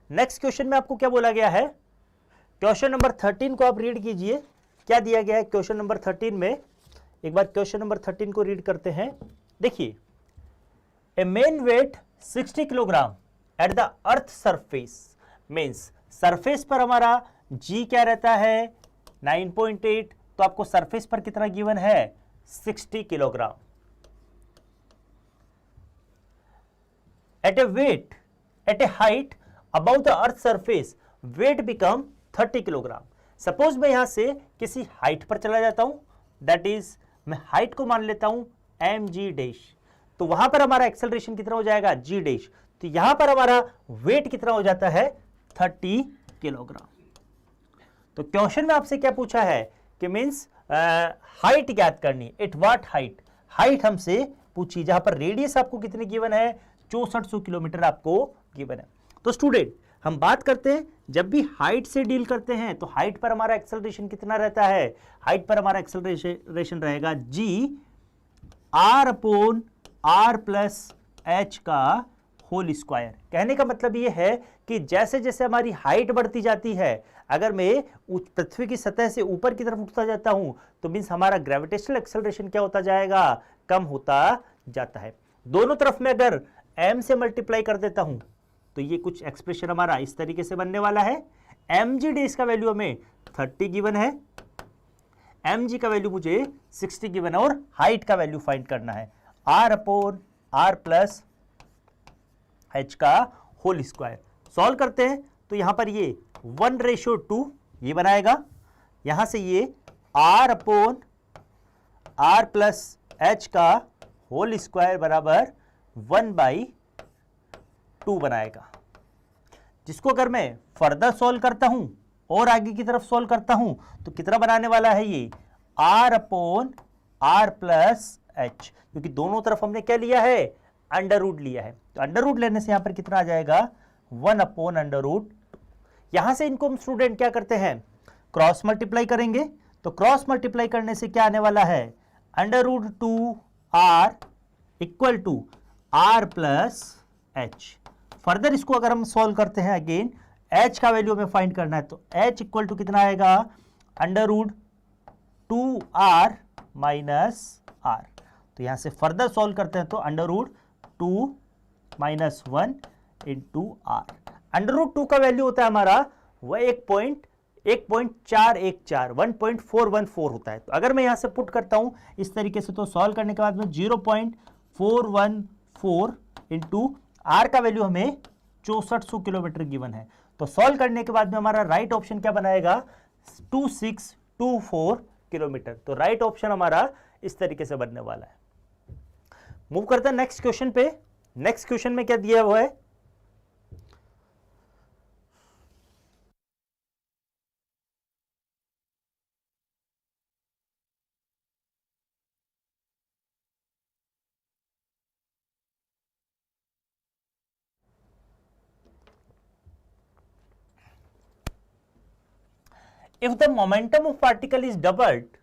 नेक्स्ट क्वेश्चन में आपको क्या बोला गया है, क्वेश्चन नंबर 13 को आप रीड कीजिए। क्या दिया गया है क्वेश्चन नंबर 13 में, एक बार क्वेश्चन नंबर 13 को रीड करते हैं। देखिए, a man weight 60 kilogram at the earth surface, means surface पर हमारा g क्या रहता है 9.8, तो आपको सरफेस पर कितना गिवन है 60 kilogram. At a weight, at a height above the earth surface weight become 30 kilogram. Suppose मैं यहां से किसी हाइट पर चला जाता हूं, दैट इज मैं हाइट को मान लेता हूं mg डैश, तो वहां पर हमारा एक्सेलरेशन कितना हो जाएगा g डैश, तो यहां पर हमारा वेट कितना हो जाता है 30 किलोग्राम। तो क्वेश्चन में आपसे क्या पूछा है कि मींस हाइट ज्ञात करनी, एट व्हाट हाइट, हाइट हमसे पूछी, जहां पर रेडियस आपको कितनी गिवन है 6400 किलोमीटर आपको गिवन है। तो स्टूडेंट हम बात करते हैं, जब भी हाइट से डील करते हैं तो हाइट पर हमारा एक्सेलरेशन कितना रहता है, हाइट पर हमारा एक्सेलरेशन रहेगा g r upon r plus h का होल स्क्वायर। कहने का मतलब ये है कि जैसे जैसे हमारी हाइट बढ़ती जाती है, अगर मैं पृथ्वी की सतह से ऊपर की तरफ उठता जाता हूं तो मीन्स हमारा ग्रेविटेशनल एक्सेलरेशन क्या होता जाएगा, कम होता जाता है। दोनों तरफ में अगर m से मल्टीप्लाई कर देता हूं तो ये कुछ एक्सप्रेशन हमारा इस तरीके से बनने वाला है। mg डेज का वैल्यू हमें 30 गिवन है, mg का वैल्यू मुझे 60 गिवन है और हाइट का वैल्यू फाइंड करना है r upon r plus h का होल स्क्वायर। सॉल्व करते हैं तो यहां पर ये 1:2 ये बनाएगा, यहां से ये r upon r plus h का होल स्क्वायर बराबर 1/2 बनाएगा, जिसको अगर मैं फर्दर सॉल्व करता हूं और आगे की तरफ सॉल्व करता हूं तो कितना बनाने वाला है ये r upon r plus h, क्योंकि दोनों तरफ हमने क्या लिया है, अंडर रूट लिया है। तो अंडर रूट लेने से यहां पर कितना आ जाएगा 1 अपॉन अंडर रूट। यहां से इनको हम स्टूडेंट क्या करते हैं, क्रॉस मल्टीप्लाई करेंगे। तो क्रॉस मल्टीप्लाई करने से क्या आने वाला है, under root 2r equal to r plus h। Further इसको अगर हम सॉल्व करते हैं अगेन, h का वैल्यू हमें फाइंड करना है तो h इक्वल टू कितना आएगा, under root 2r minus r। तो यहां से फर्दर सॉल्व करते हैं तो under root 2 minus 1 into r। Under root 2 का वैल्यू होता है हमारा वह 1.414 होता है। तो अगर मैं यहां से पुट करता हूं इस तरीके से तो सॉल्व करने के बाद में 0.414 इंटू r का वैल्यू हमें 6400 किलोमीटर गिवन है। तो सॉल्व करने के बाद में हमारा राइट ऑप्शन क्या बनाएगा, 2624 किलोमीटर। तो राइट ऑप्शन हमारा इस तरीके से बनने वाला है। मूव करते हैं नेक्स्ट क्वेश्चन पे। नेक्स्ट क्वेश्चन में क्या दिया हुआ है, if the momentum of particle is doubled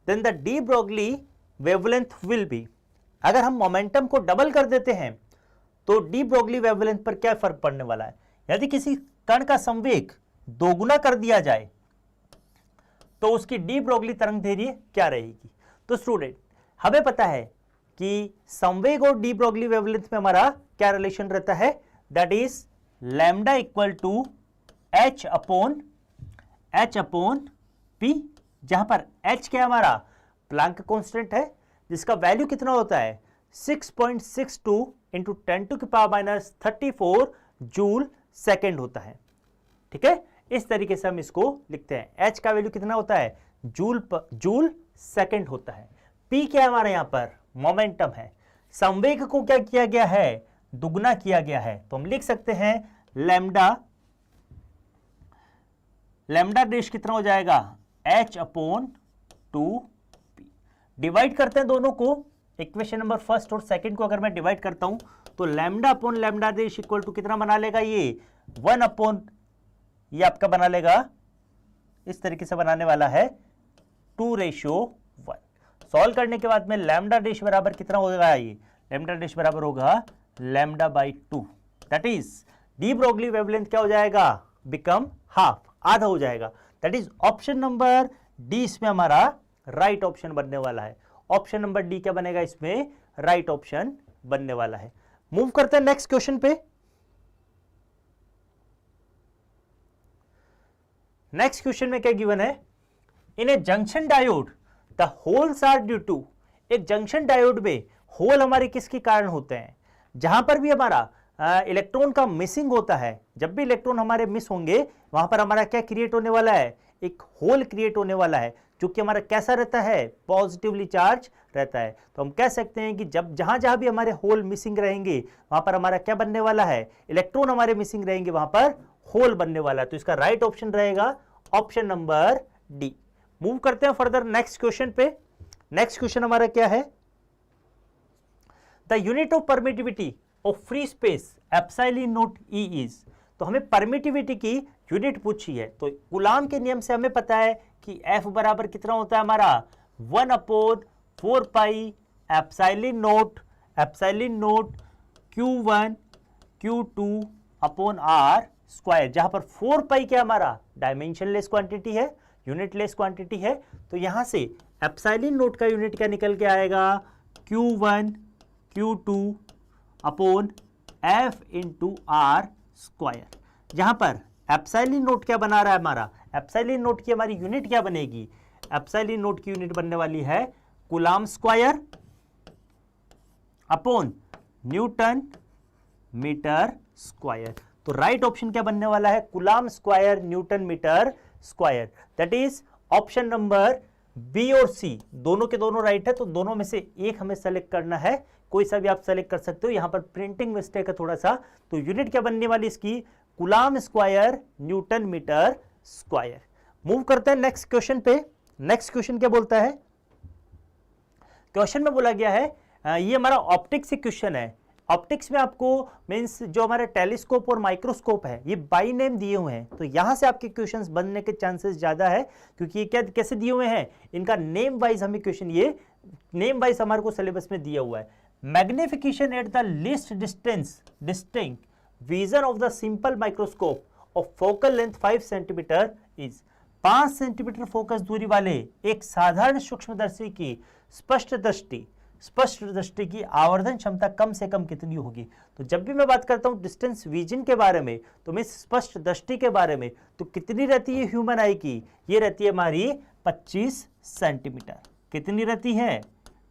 then the de Broglie wavelength will be। अगर हम मोमेंटम को डबल कर देते हैं तो डी ब्रोगली वेवलेंथ पर क्या फर्क पड़ने वाला है। यदि किसी कण का संवेग दोगुना कर दिया जाए तो उसकी डी ब्रोगली तरंग दैर्ध्य क्या रहेगी। तो स्टूडेंट हमें पता है कि संवेग और डी ब्रोगली वेवलेंथ में हमारा क्या रिलेशन रहता है, that is lambda equal to h upon p, जहां पर h क्या हमारा प्लैंक कांस्टेंट है जिसका वैल्यू कितना होता है 6.62 इंटू 10⁻34 जूल सेकेंड होता है। ठीक है, इस तरीके से हम इसको लिखते हैं। h का वैल्यू कितना होता है, जूल सेकेंड होता है। p क्या है हमारा यहाँ पर मोमेंटम है। संवेग को क्या किया गया है, दुगना किया गया है। तो हम लिख सकते हैं लैम्डा डेश कितना हो जाएगा h अपॉन 2p। डिवाइड करते हैं दोनों को, इक्वेशन नंबर फर्स्ट और सेकंड को अगर मैं डिवाइड करता हूं तो lambda upon lambda dash equal to कितना बना लेगा, ये 1 अपॉन ये आपका बना लेगा, इस तरीके से बनाने वाला है 2:1। सॉल्व करने के बाद में लैम्डा डेश बराबर कितना होगा, ये लैम्डा डेश बराबर होगा lambda by 2। That is de Broglie wavelength क्या हो जाएगा, बिकम हाफ, आधा हो जाएगा। That is option number D इसमें हमारा राइट ऑप्शन बनने वाला है। ऑप्शन नंबर डी क्या बनेगा, इसमें राइट ऑप्शन बनने वाला है। मूव करते हैं नेक्स्ट क्वेश्चन पे। नेक्स्ट क्वेश्चन में क्या गिवन है, in a junction diode the holes are due to. एक जंक्शन डायोड में होल हमारे किसके कारण होते हैं, जहां पर भी हमारा इलेक्ट्रॉन का मिसिंग होता है। जब भी इलेक्ट्रॉन हमारे मिस होंगे वहां पर हमारा क्या क्रिएट होने वाला है, एक होल क्रिएट होने वाला है, जो कि हमारा कैसा रहता है, पॉजिटिवली चार्ज रहता है। तो हम कह सकते हैं कि जब जहां जहां भी हमारे होल मिसिंग रहेंगे वहां पर हमारा क्या बनने वाला है, इलेक्ट्रॉन हमारे मिसिंग रहेंगे वहां पर होल बनने वाला है। तो इसका राइट ऑप्शन रहेगा ऑप्शन नंबर डी। मूव करते हैं फर्दर नेक्स्ट क्वेश्चन पे। नेक्स्ट क्वेश्चन हमारा क्या है, the unit of permittivity of free space epsilon not E is. तो हमें परमिटिविटी की यूनिट पूछी है। तो कूलाम के नियम से हमें पता है कि F बराबर कितना होता है हमारा 1/4 pi epsilon not Q1 Q2 upon R square, जहां पर 4 पाई क्या हमारा डायमेंशनलेस क्वांटिटी है, यूनिटलेस क्वांटिटी है, तो यहां से एप्सिलॉन नोट का यूनिट क्या निकल के आएगा, Q1 Q2 upon F into R square. जहां पर एप्सिलॉन नोट क्या बना रहा है हमारा, एप्सिलॉन नोट की हमारी यूनिट क्या बनेगी, एप्सिलॉन नोट की यूनिट बनने वाली है coulomb square upon newton metre square. तो राइट ऑप्शन क्या बनने वाला है, coulomb square newton metre square. That is option number B और सी, दोनों के दोनों राइट है, तो दोनों में से एक हमें सेलेक्ट करना है, कोई सा भी आप सेलेक्ट कर सकते हो। यहां पर प्रिंटिंग मिस्टेक है थोड़ा सा, तो यूनिट क्या बनने वाली इसकी, coulomb square newton metre square. Move करते हैं नेक्स्ट क्वेश्चन पे। नेक्स्ट क्वेश्चन क्या बोलता है, क्वेश्चन में बोला गया है, ये हमारा ऑप्टिक्स से क्वेश्चन है। ऑप्टिक्स में आपको मींस जो हमारे टेलीस्कोप और माइक्रोस्कोप है ये बाई नेम दिए हुए हैं, तो यहां से आपके क्वेश्चंस बनने के चांसेस ज्यादा है, क्योंकि ये क्या कैसे दिए हुए हैं, इनका नेम वाइज हमें क्वेश्चन, ये नेम वाइज हमारे को सिलेबस में दिया हुआ है। Magnification at the least distance distinct vision of the simple microscope of focal length 5 centimetre is, 5 centimetre focus दूरी वाले एक साधारण सूक्ष्मदर्शी की स्पष्ट दृष्टि की आवर्धन क्षमता कम से कम कितनी होगी। तो जब भी मैं बात करता हूं डिस्टेंस विजन के बारे में, तो मैं स्पष्ट दृष्टि के बारे में, तो कितनी रहती है ह्यूमन आई की, ये रहती है हमारी 25 सेंटीमीटर। कितनी रहती है,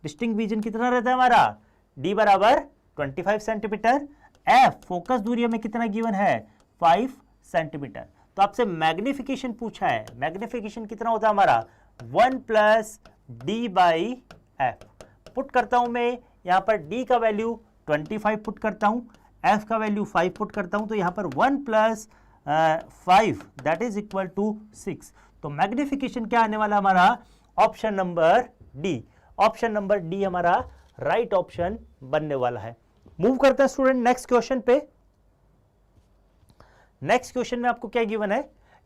डिस्टिंक्ट विजन कितना रहता है हमारा, डी बराबर 25 सेंटीमीटर, एफ फोकस दूरी हमें कितना गिवन है 5 सेंटीमीटर। तो आपसे मैग्निफिकेशन पूछा है, मैग्निफिकेशन कितना होता है हमारा 1 plus D by F. Put करता हूं मैं यहां पर d का वैल्यू 25 पुट करता हूं, f का वैल्यू 5 पुट करता हूं, तो यहां पर 1 plus 5 that is equal to 6। तो मैग्निफिकेशन क्या आने वाला हमारा, option number D, option number D हमारा राइट ऑप्शन बनने वाला है। मूव करते हैं स्टूडेंट नेक्स्ट क्वेश्चन पे। नेक्स्ट क्वेश्चन में आपको क्या गिवन है,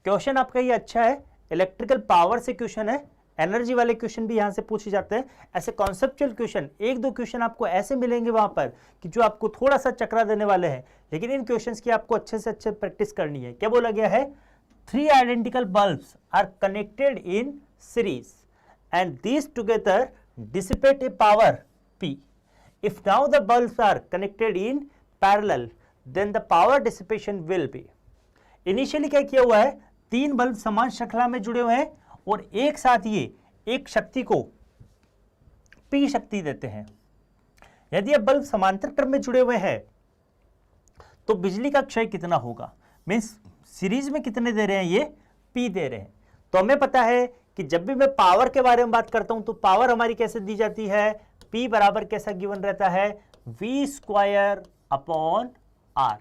क्वेश्चन आपका ये अच्छा है, इलेक्ट्रिकल पावर से क्वेश्चन है, एनर्जी वाले क्वेश्चन भी यहां से पूछे जाते हैं। ऐसे कॉन्सेप्चुअल क्वेश्चन, एक दो क्वेश्चन आपको ऐसे मिलेंगे वहां पर कि जो आपको थोड़ा सा चकरा देने वाले हैं, लेकिन इन क्वेश्चंस की आपको अच्छे से अच्छे प्रैक्टिस करनी है। क्या बोला गया है, 3 identical bulbs are connected in series and these together dissipate a power P. If now the bulbs are connected in parallel, then the power dissipation will be. Initially क्या किया हुआ है, 3 बल्ब समान श्रृंखला में जुड़े हुए हैं और एक साथ ये एक शक्ति को P शक्ति देते हैं। यदि ये बल्ब समांतर क्रम में जुड़े हुए हैं तो बिजली का क्षय कितना होगा, मीन्स सीरीज में कितने दे रहे हैं, ये P दे रहे हैं। तो हमें पता है कि जब भी मैं पावर के बारे में बात करता हूं तो पावर हमारी कैसे दी जाती है, P बराबर कैसा गिवन रहता है, V स्क्वायर अपॉन R।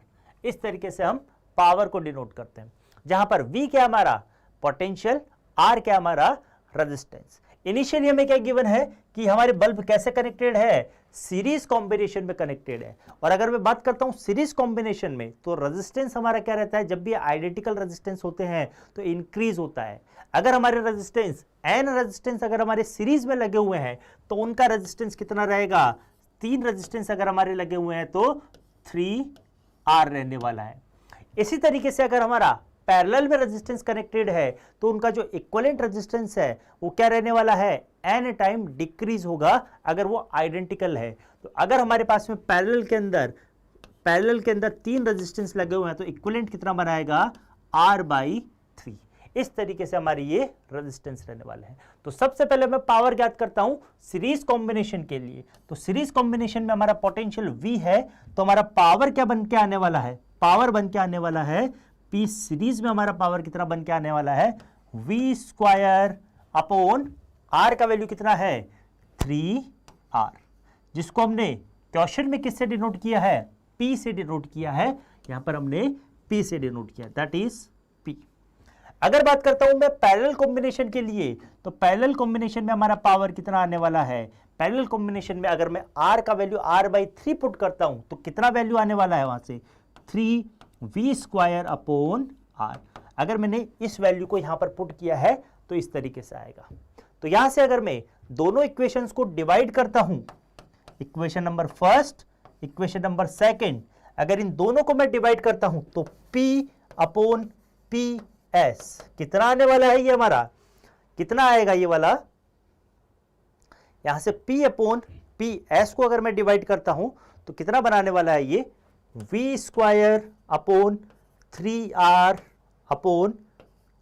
इस तरीके से हम पावर को डिनोट करते हैं, जहां पर V क्या हमारा पोटेंशियल, R क्या हमारा रेजिस्टेंस। इनिशियली हमें क्या गिवन है कि हमारे बल्ब कैसे कनेक्टेड है, सीरीज कॉम्बिनेशन में कनेक्टेड है। और अगर मैं बात करता हूं सीरीज कॉम्बिनेशन में, तो रेजिस्टेंस हमारा क्या रहता है, जब भी आइडेंटिकल रेजिस्टेंस होते हैं तो इंक्रीज होता है। अगर हमारे रेजिस्टेंस n रेजिस्टेंस अगर हमारे सीरीज में लगे हुए हैं तो उनका रेजिस्टेंस कितना रहेगा, 3 रेजिस्टेंस अगर हमारे लगे हुए हैं तो 3R रहने वाला है। इसी तरीके से अगर हमारा पैरेलल में रेजिस्टेंस कनेक्टेड है तो उनका जो इक्विवेलेंट रेजिस्टेंस है वो क्या रहने वाला है, n टाइम डिक्रीज होगा अगर वो आइडेंटिकल है। तो अगर हमारे पास में पैरेलल के अंदर 3 रेजिस्टेंस लगे हुए हैं तो इक्विवेलेंट कितना बनाएगा, R/3। इस तरीके से हमारी ये रेजिस्टेंस रहने वाले हैं। तो सबसे पहले मैं पावर ज्ञात करता हूं सीरीज कॉम्बिनेशन के लिए। तो सीरीज कॉम्बिनेशन में हमारा पोटेंशियल V है, तो हमारा पावर क्या बन के आने वाला है, पावर बन के आने वाला है P सीरीज में हमारा पावर कितना बन के आने वाला है, V स्क्वायर अपॉन R का वैल्यू कितना है 3R, जिसको हमने क्वेश्चन में किससे डिनोट किया है, P से डिनोट किया है। यहां पर हमने P से डिनोट किया, दैट इज P। अगर बात करता हूं मैं पैरेलल कॉम्बिनेशन के लिए, तो पैरेलल कॉम्बिनेशन में हमारा पावर कितना आने वाला है, पैरेलल कॉम्बिनेशन में अगर मैं R का वैल्यू R/3 पुट करता हूं तो कितना वैल्यू आने वाला है वहां से 3V स्क्वायर अपॉन R। अगर मैंने इस वैल्यू को यहां पर पुट किया है तो इस तरीके से आएगा। तो यहां से अगर मैं दोनों इक्वेशंस को डिवाइड करता हूं, equation number first equation number second, अगर इन दोनों को मैं डिवाइड करता हूं तो P अपॉन पी एस कितना आने वाला है, ये हमारा कितना आएगा, ये वाला यहां से P अपॉन पी एस को अगर मैं डिवाइड करता हूं तो कितना बनाने वाला है, ये वी स्क्वायर अपॉन 3r अपॉन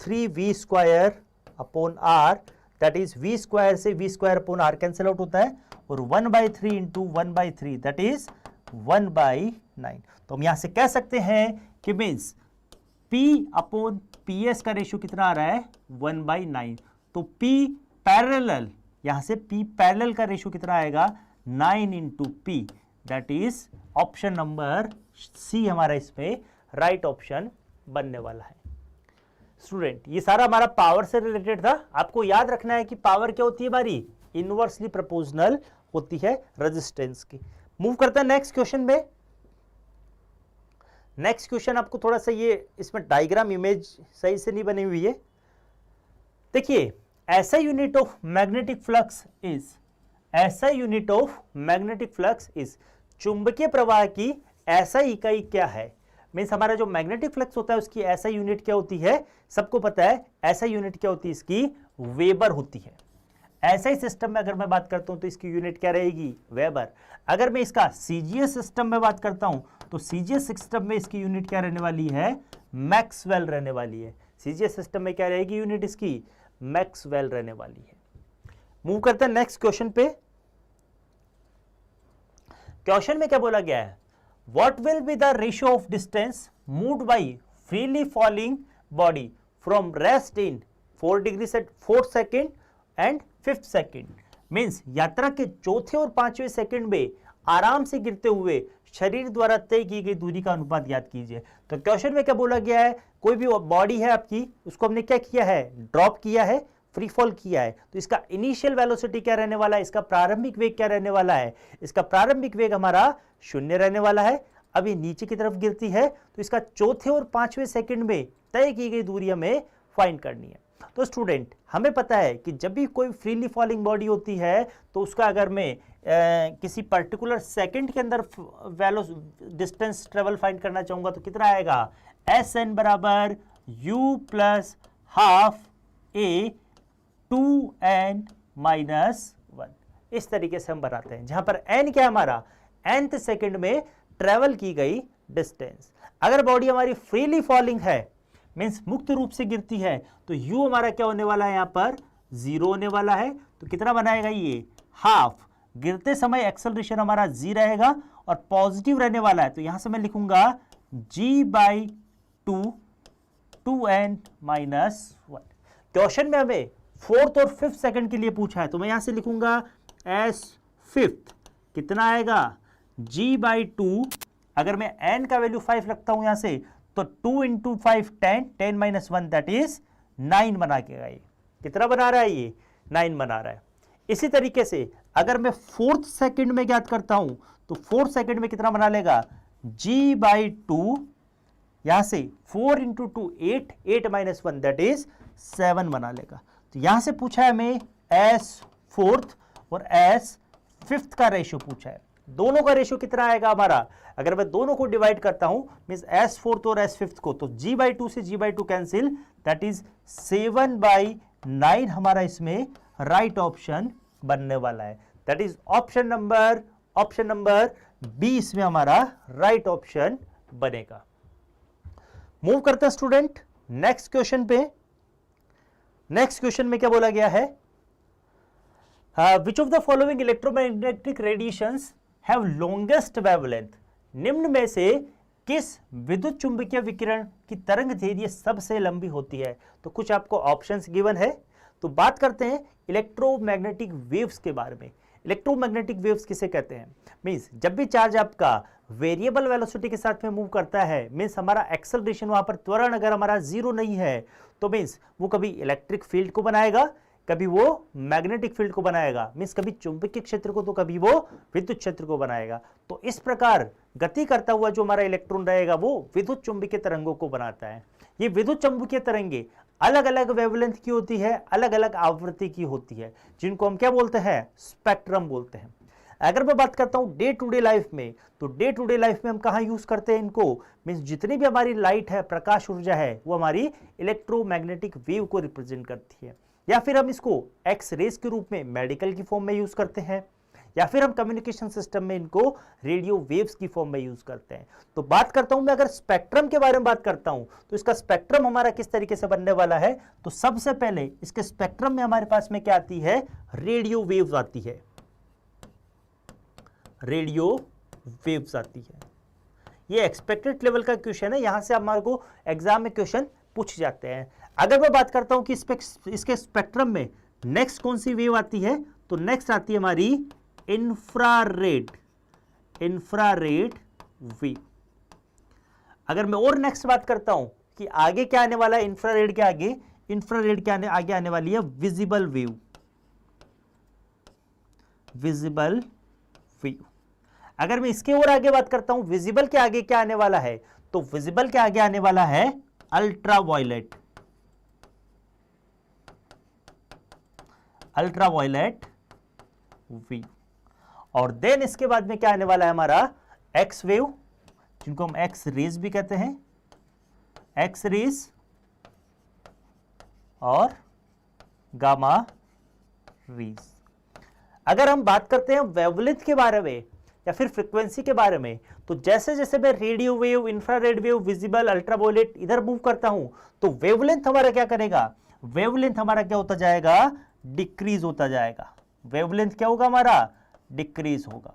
3v square upon r, that is v square से v square upon r cancel out होता है, और 1/3 इंटू 1/3 दैट इज 1/9। तो हम यहां से कह सकते हैं कि means p upon P S का रेशियो कितना आ रहा है, 1/9। तो p पैरेलल, यहां से p पैरेलल का रेशियो कितना आएगा, 9 into P, that is option number C हमारा इसमें राइट ऑप्शन बनने वाला है। स्टूडेंट, ये सारा हमारा पावर से रिलेटेड था। आपको याद रखना है कि पावर क्या होती है हमारी, इनवर्सली प्रोपोर्शनल होती है रेजिस्टेंस की। मूव करते हैं नेक्स्ट क्वेश्चन में। नेक्स्ट क्वेश्चन आपको थोड़ा सा ये इसमें डायग्राम इमेज सही से नहीं बनी हुई है। देखिए, SI unit of magnetic flux is, SI unit of magnetic flux is, चुंबकीय प्रवाह की ऐसा इकाई क्या है, मीन्स हमारा जो मैग्नेटिक फ्लक्स होता है उसकी ऐसा यूनिट क्या होती है, सबको पता है ऐसा यूनिट क्या होती है, इसकी वेबर होती है। ऐसा ही सिस्टम में अगर मैं बात करता हूं तो इसकी यूनिट क्या रहेगी, वेबर। अगर मैं इसका सीजीएस सिस्टम में बात करता हूं तो सीजीएस सिस्टम में इसकी यूनिट क्या रहने वाली है, मैक्सवेल रहने वाली है। सीजीएस सिस्टम में क्या रहेगी यूनिट इसकी, मैक्सवेल रहने वाली है। मूव करते हैं नेक्स्ट क्वेश्चन पे। क्वेश्चन में क्या बोला गया है, what will be the ratio of distance moved by freely falling body from rest in 4 degrees at 4th second and 5th second, means यात्रा के चौथे और पांचवें सेकंड में आराम से गिरते हुए शरीर द्वारा तय की गई दूरी का अनुपात याद कीजिए। तो क्वेश्चन में क्या बोला गया है, कोई भी बॉडी है आपकी, उसको हमने क्या किया है, ड्रॉप किया है, फ्री फॉल किया है, तो इसका इनिशियल वेलोसिटी क्या रहने वाला है, इसका प्रारंभिक वेग क्या रहने वाला है, इसका प्रारंभिक वेग हमारा 0 रहने वाला है। अब ये नीचे की तरफ गिरती है तो इसका चौथे और पांचवें सेकंड में तय की गई दूरी हमें फाइंड करनी है। तो स्टूडेंट, हमें पता है कि जब भी कोई फ्रीली फॉलिंग बॉडी होती है तो उसका अगर मैं किसी पर्टिकुलर सेकंड के अंदर डिस्टेंस ट्रेवल फाइंड करना चाहूंगा तो कितना आएगा, एस एन बराबर you plus half A 2n minus 1। इस तरीके से हम बनाते हैं, जहां पर n क्या है हमारा, nth सेकंड में ट्रेवल की गई डिस्टेंस। अगर बॉडी हमारी फ्रीली फॉलिंग है, मींस मुक्त रूप से गिरती है, तो u हमारा क्या होने वाला है, यहां पर 0 होने वाला है। तो कितना बनाएगा ये, हाफ। गिरते समय एक्सेलरेशन हमारा g रहेगा और पॉजिटिव रहने वाला है, तो यहां से मैं लिखूंगा g/2 2n माइनस 1। क्वेश्चन में हमें 4th और 5th सेकंड के लिए पूछा है, तो मैं यहां से लिखूंगा s 5th, कितना आएगा g/2। अगर मैं n का वैल्यू 5 रखता हूं यहां से, तो 2 इंटू 5 10, 10 माइनस 1 दैट इज 9 बना के, ये कितना बना रहा है, ये 9 बना रहा है। इसी तरीके से अगर मैं 4th सेकंड में ज्ञात करता हूं तो 4th सेकंड में कितना बना लेगा, g/2, यहां से 4 इंटू 2 8, 8 माइनस 1 दैट इज 7 बना लेगा। तो यहां से पूछा है हमें s 4th और s 5th का रेशियो पूछा है। दोनों का रेशियो कितना आएगा हमारा, अगर मैं दोनों को डिवाइड करता हूं मींस s 4th और s 5th को, तो g/2 से g/2 कैंसिल, दैट इज 7/9 हमारा इसमें राइट ऑप्शन बनने वाला है। That is option number B इसमें हमारा राइट ऑप्शन बनेगा। मूव करते हैं स्टूडेंट नेक्स्ट क्वेश्चन पे। नेक्स्ट क्वेश्चन में क्या बोला गया है, which of the following electromagnetic radiations have longest wavelength, निम्न में से किस विद्युत चुंबकीय विकिरण की तरंग दैर्घ्य सबसे लंबी होती है। तो कुछ आपको ऑप्शंस गिवन है, तो बात करते हैं इलेक्ट्रोमैग्नेटिक वेव्स के बारे में। इलेक्ट्रोमैग्नेटिक वेव्स किसे कहते हैं, मींस जब भी चार्ज आपका वेरिएबल वेलोसिटी के साथ में मूव करता है, मींस हमारा एक्सेलरेशन वहां पर त्वरण अगर हमारा 0 नहीं है, तो मींस वो कभी इलेक्ट्रिक फील्ड को बनाएगा, कभी वो मैग्नेटिक फील्ड को बनाएगा, मींस कभी चुंबकीय क्षेत्र को तो कभी वो विद्युत क्षेत्र को बनाएगा। तो इस प्रकार गति करता हुआ जो हमारा इलेक्ट्रॉन रहेगा वो विद्युत चुंबकीय तरंगों को बनाता है। ये विद्युत चुंबकीय तरंगे अलग अलग वेवलेंथ की होती है, अलग अलग आवृत्ति की होती है, जिनको हम क्या बोलते हैं, स्पेक्ट्रम बोलते हैं। अगर मैं बात करता हूं डे टू डे लाइफ में, तो डे टू डे लाइफ में हम कहां यूज करते हैं इनको, मींस जितनी भी हमारी लाइट है, प्रकाश ऊर्जा है, वो हमारी इलेक्ट्रोमैग्नेटिक वेव को रिप्रेजेंट करती है। या फिर हम इसको एक्स रेज के रूप में मेडिकल की फॉर्म में यूज करते हैं, या फिर हम कम्युनिकेशन सिस्टम में इनको रेडियो वेव्स की फॉर्म में यूज करते हैं। तो बात करता हूं मैं अगर स्पेक्ट्रम के बारे में बात करता हूं, तो इसका स्पेक्ट्रम हमारा किस तरीके से बनने वाला है, तो सबसे पहले इसके स्पेक्ट्रम में हमारे पास में क्या आती है, रेडियो वेव्स आती है, रेडियो वेव्स आती है। ये एक्सपेक्टेड लेवल का क्वेश्चन है, यहां से हमारे को एग्जाम में क्वेश्चन पूछ जाते हैं। अगर मैं बात करता हूं कि इसके स्पेक्ट्रम में नेक्स्ट कौन सी वेव आती है, तो नेक्स्ट आती है हमारी इंफ्रारेड वेव। अगर मैं और नेक्स्ट बात करता हूं कि आगे क्या आने वाला है, इंफ्रारेड के आगे, इंफ्रारेड के आगे आने वाली है विजिबल वेव, विजिबल वेव। अगर मैं इसके और आगे बात करता हूं, विजिबल के आगे क्या आने वाला है, तो विजिबल के आगे आने वाला है अल्ट्रावायलेट, अल्ट्रावायलेट वेव। और देन इसके बाद में क्या आने वाला है हमारा एक्स वेव, जिनको हम एक्स रेज भी कहते हैं, एक्स रेज और गामा रेज। अगर हम बात करते हैं वेवलेंथ के बारे में या फिर फ्रीक्वेंसी के बारे में, तो जैसे जैसे मैं radio wave, infrared wave, visible, ultraviolet इधर मूव करता हूं, तो वेवलेंथ हमारा क्या करेगा, वेवलेंथ हमारा क्या होता जाएगा, डिक्रीज होता जाएगा। वेवलेंथ क्या होगा हमारा, डिक्रीज होगा।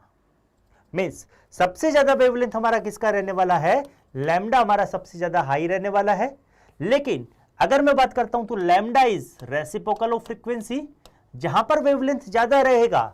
मींस सबसे ज्यादा वेवलेंथ हमारा किसका रहने वाला है, लैम्डा हमारा सबसे ज्यादा हाई रहने वाला है। लेकिन अगर मैं बात करता हूं तो lambda is reciprocal of frequency. जहां पर वेवलेंथ ज्यादा रहेगा,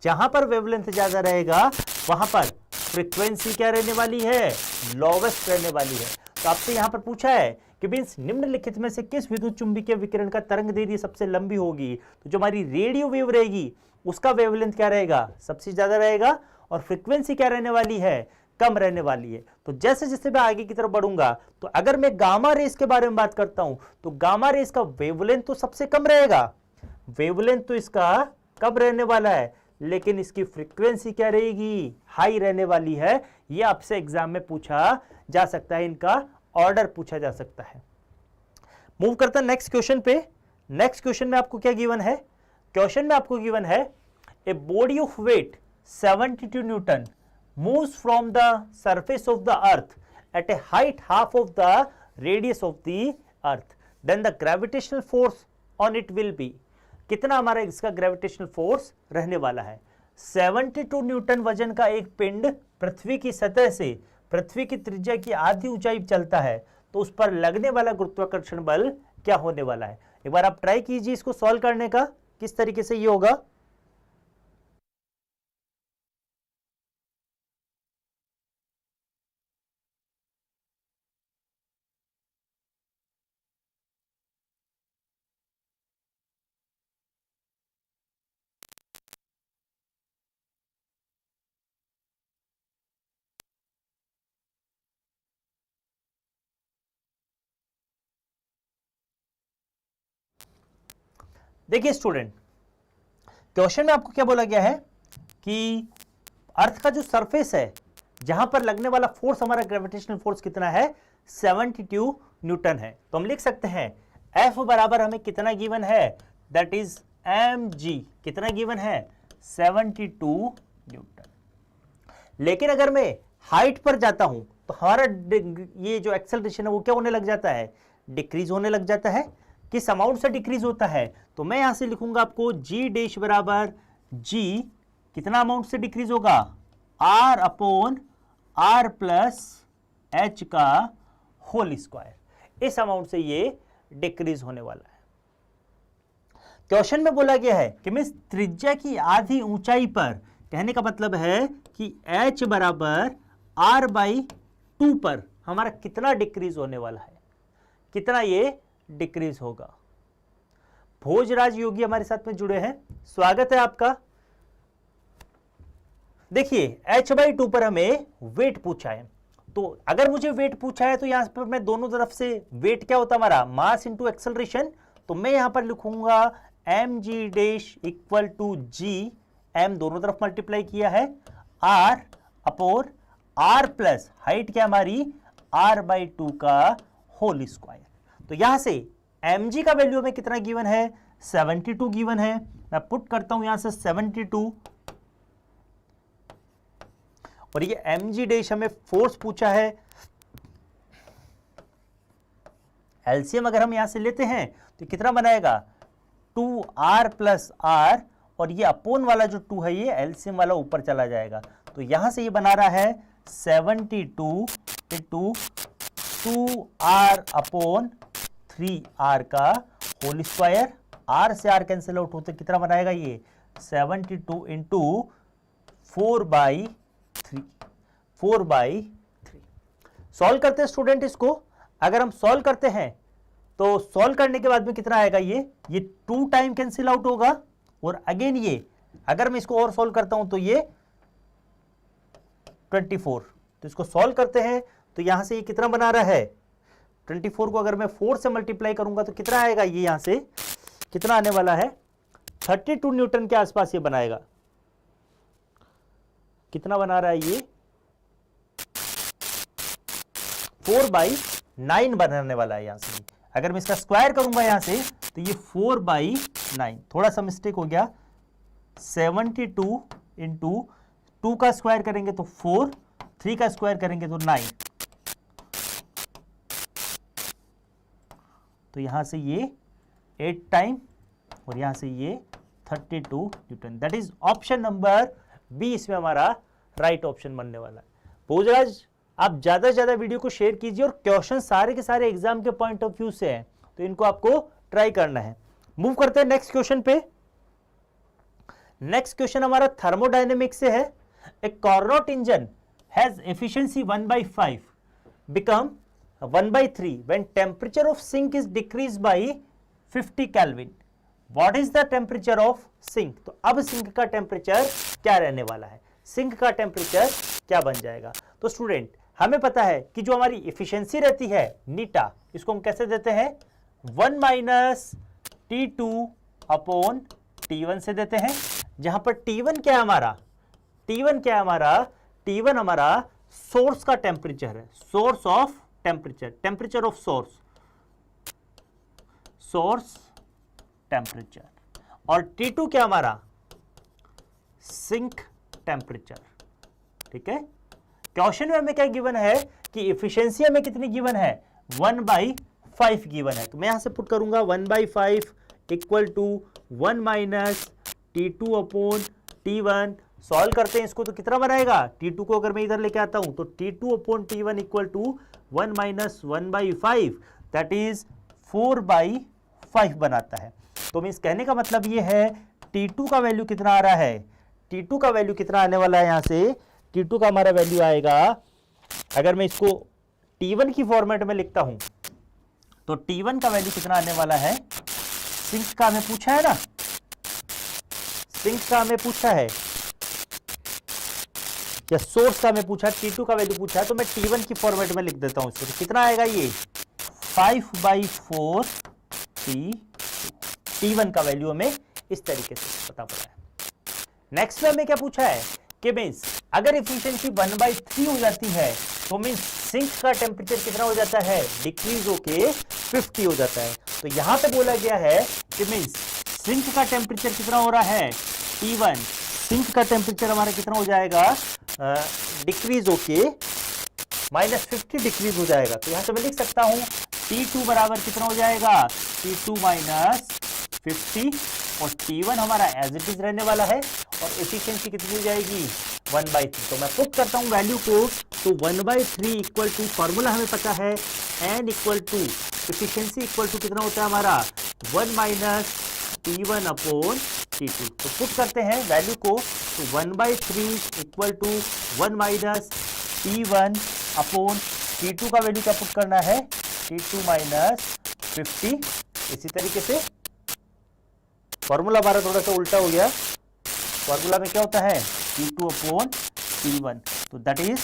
जहां पर वेवलेंथ ज्यादा रहेगा, वहां पर फ्रीक्वेंसी क्या रहने वाली है, लोवेस्ट रहने वाली है। तो आपसे यहां पर पूछा है कि मींस निम्नलिखित में से किस विद्युत चुंबकीय विकिरण का तरंग दैर्ध्य सबसे लंबी होगी, तो जो हमारी रेडियो वेव रहेगी उसका वेवलेंथ क्या रहेगा, सबसे ज्यादा रहेगा, और फ्रीक्वेंसी क्या रहने वाली है, कम रहने वाली है। तो जैसे जैसे मैं आगे की तरफ बढ़ूंगा, तो अगर मैं गामा रेस के बारे में बात करता हूं, तो गामा रेस का वेवलेंथ तो सबसे कम रहेगा, वेवलेंथ तो इसका कम रहने वाला है, लेकिन इसकी फ्रीक्वेंसी क्या रहेगी, हाई रहने वाली है। यह आपसे एग्जाम में पूछा जा सकता है, इनका ऑर्डर पूछा जा सकता है। मूव करता है नेक्स्ट क्वेश्चन पे। नेक्स्ट क्वेश्चन में आपको क्या गिवन है, क्वेश्चन में आपको गिवन है a body of weight 72 newton moves from the surface of the earth at a height half of the radius of the earth, then the gravitational force on it will be, कितना हमारा इसका gravitational force रहने वाला है। 72 Newton वजन का एक पिंड पृथ्वी की सतह से पृथ्वी की त्रिज्या की आधी ऊंचाई चलता है, तो उस पर लगने वाला गुरुत्वाकर्षण बल क्या होने वाला है। एक बार आप ट्राई कीजिए इसको सॉल्व करने का, किस तरीके से ये होगा। देखिए स्टूडेंट, क्वेश्चन में आपको क्या बोला गया है कि अर्थ का जो सरफेस है, जहां पर लगने वाला फोर्स हमारा ग्रेविटेशनल फोर्स कितना है, 72 न्यूटन है। तो हम लिख सकते हैं F बराबर हमें कितना गिवन है, दैट इज mg, कितना गिवन है, 72 न्यूटन। लेकिन अगर मैं हाइट पर जाता हूं, तो हमारा ये जो एक्सेलरेशन है वो क्या होने लग जाता है, डिक्रीज होने लग जाता है। किस अमाउंट से डिक्रीज होता है, तो मैं यहां से लिखूंगा आपको g डैश बराबर g, कितना अमाउंट से डिक्रीज होगा, r upon r plus h का होल स्क्वायर, इस अमाउंट से ये डिक्रीज होने वाला है। क्वेश्चन में बोला गया है कि मींस त्रिज्या की आधी ऊंचाई पर, कहने का मतलब है कि h बराबर r बाई 2 पर हमारा कितना डिक्रीज होने वाला है, कितना ये डिक्रीज होगा। भोजराज योगी हमारे साथ में जुड़े हैं, स्वागत है आपका। देखिए h/2 पर हमें वेट पूछा है, तो अगर मुझे वेट पूछा है तो यहां पर मैं दोनों तरफ से वेट क्या होता है हमारा, मास इंटू एक्सेलरेशन, तो मैं यहां पर लिखूंगा mg dash equal to g m दोनों तरफ मल्टीप्लाई किया है, r upon r plus height क्या हमारी r/2 का होल स्क्वायर। तो यहां से mg का वैल्यू हमें कितना गिवन है, 72 गिवन है। मैं पुट करता हूं यहां से 72, और ये mg डैश हमें फोर्स पूछा है। एलसीएम अगर हम यहां से लेते हैं तो कितना बनाएगा, 2r प्लस r, और ये अपोन वाला जो 2 है ये एलसीएम वाला ऊपर चला जाएगा। तो यहां से ये बना रहा है 72 इंटू 2r अपॉन 3r का होल स्क्वायर। r से r कैंसिल आउट होते कितना बनाएगा ये 72 इंटू 4/3। सॉल्व करते हैं स्टूडेंट इसको। अगर हम सॉल्व करते हैं तो सॉल्व करने के बाद में कितना आएगा, ये 2 टाइम कैंसिल आउट होगा, और अगेन ये अगर मैं इसको और सॉल्व करता हूं तो ये 24। तो इसको सॉल्व करते हैं तो यहां से ये कितना बना रहा है, 24 को अगर मैं 4 से मल्टीप्लाई करूंगा तो कितना आएगा, ये यहां से कितना आने वाला है 32 न्यूटन के आसपास ये बनाएगा। कितना बना रहा है ये 4/9 बनाने वाला है यहां से। अगर मैं इसका स्क्वायर करूंगा यहां से तो ये 4/9, थोड़ा सा मिस्टेक हो गया, 72 इंटू 2 का स्क्वायर करेंगे तो 4, 3 का स्क्वायर करेंगे तो 9। तो यहां से ये 8 टाइम और यहां से ये 32 newton. That is option number B, इसमें हमारा राइट ऑप्शन बनने वाला है। भोजराज आप ज्यादा से ज्यादा वीडियो को शेयर कीजिए, और क्वेश्चन सारे के सारे एग्जाम के पॉइंट ऑफ व्यू से हैं, तो इनको आपको ट्राई करना है। मूव करते हैं नेक्स्ट क्वेश्चन पे। नेक्स्ट क्वेश्चन हमारा थर्मोडायनेमिक्स से है। A Carnot engine has efficiency 1/5 become 1/3 when temperature of sink is decrease by 50 kelvin. What is the temperature of sink. तो अब सिंक का टेम्परेचर क्या रहने वाला है, सिंक का टेम्परेचर क्या बन जाएगा। तो स्टूडेंट हमें पता है कि जो हमारी एफिशिएंसी रहती है नीटा, इसको हम कैसे देते हैं 1 माइनस T2 अपॉन T1 से देते हैं, जहां पर T1 क्या है हमारा, T1 हमारा सोर्स का टेम्परेचर है, source of temperature, temperature of source temperature, और T2 क्या हमारा सिंक टेम्परेचर। ठीक है, क्वेश्चन में हमें क्या गिवन है कि एफिशिएंसी हमें कितनी गिवन है 1/5 गिवन है। तो मैं यहां से पुट करूंगा 1/5 equal to 1 minus T2 upon T1। Solve करते हैं इसको तो कितना बनाएगा, T2 को अगर मैं इधर लेके आता हूं तो T2 upon T1 equal to 1 minus 1/5, that is 4/5 बनाता है। तो मीन्स कहने का मतलब ये है T2 का वैल्यू कितना आ रहा है, T2 का वैल्यू कितना आने वाला है, यहां से T2 का हमारा वैल्यू आएगा, अगर मैं इसको T1 की फॉर्मेट में लिखता हूं तो T1 का वैल्यू कितना आने वाला है, सिंक का हमें पूछा है ना, सिंक का हमें पूछा है या सोर्स का हमें पूछा, T2 का वैल्यू पूछा है, तो मैं T1 की फॉर्मेट में लिख देता हूं इसको। तो कितना आएगा ये 5/4 T1 का वैल्यू हमें इस तरीके से पता पड़ा है। नेक्स्ट में हमें क्या पूछा है कि मीन्स अगर एफिशिएंसी 1/3 हो जाती है तो मीन्स सिंक का टेम्परेचर कितना हो जाता है, डिक्रीज होके 50 हो जाता है। तो यहां पे बोला गया है कि मीन्स सिंक का टेम्परेचर कितना हो रहा है T1, सिंक का टेम्परेचर हमारा कितना हो जाएगा डिक्रीज होके -50 डिक्रीज हो जाएगा। तो यहां से मैं लिख सकता हूं T2 बराबर कितना हो जाएगा T2 माइनस 50, और T1 हमारा एज इट इज रहने वाला है, और एफिशिएंसी कितनी हो जाएगी 1/3। तो मैं पुट करता हूं वैल्यू को, तो 1/3 इक्वल टू, फॉर्मूला हमें पता है n equal to efficiency equal to कितना होता है हमारा 1 माइनस T1 अपॉन T2। तो पुट करते हैं वैल्यू को, तो 1/3 equal to 1 minus T1 upon T2 का वैल्यू क्या पुट करना है T2 माइनस 50। इसी तरीके से फॉर्मूला हमारा थोड़ा सा उल्टा हो गया, फॉर्मूला में क्या होता है T2 अपॉन T1, तो that is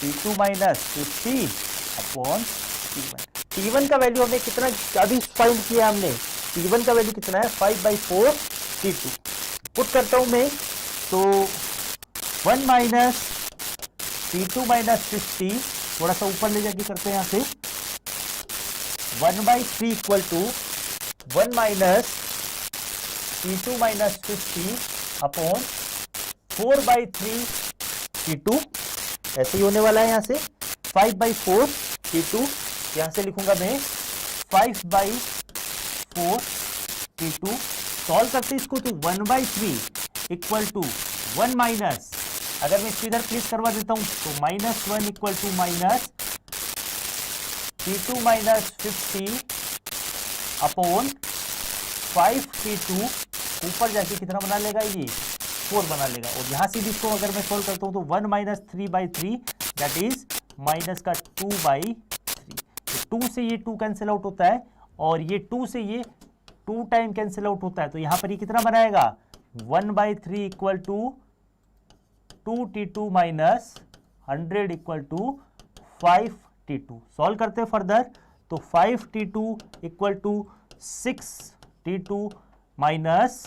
T2 minus 50 upon T1। T1 का वैल्यू हमने कितना अभी फाइंड किया हमने, T1 का वैल्यू कितना है 5/4 T2। पुट करता हूं मैं तो 1 माइनस T2 माइनस 50, थोड़ा सा ऊपर ले जाके करते हैं यहाँ से, 1/3 equal to 1 minus T2 minus 50 upon 4/3 T2, ऐसे ही होने वाला है यहाँ से 5/4 T2, यहाँ से लिखूंगा मैं 5/4 T2। सॉल्व करते इसको तो 1/3 इक्वल टू 1 माइनस, अगर मैं इसको इधर प्लेस करवा देता हूं तो -1 equal to minus T2 minus 50 upon 5 T2, ऊपर जाके कितना बना लेगा ये 4 बना लेगा। और यहां से भी इसको अगर मैं सॉल्व करता हूं तो 1 माइनस 3/3 दैट इज माइनस का 2/3। 2 से ये 2 कैंसिल आउट होता है और ये 2 से ये 2 टाइम कैंसिल आउट होता है, तो यहां पर ये कितना बनाएगा 1/3 equal to 2T2 minus 100 equal to 5T2। Solve करते हैं फर्दर तो 5T2 equal to 6T2 minus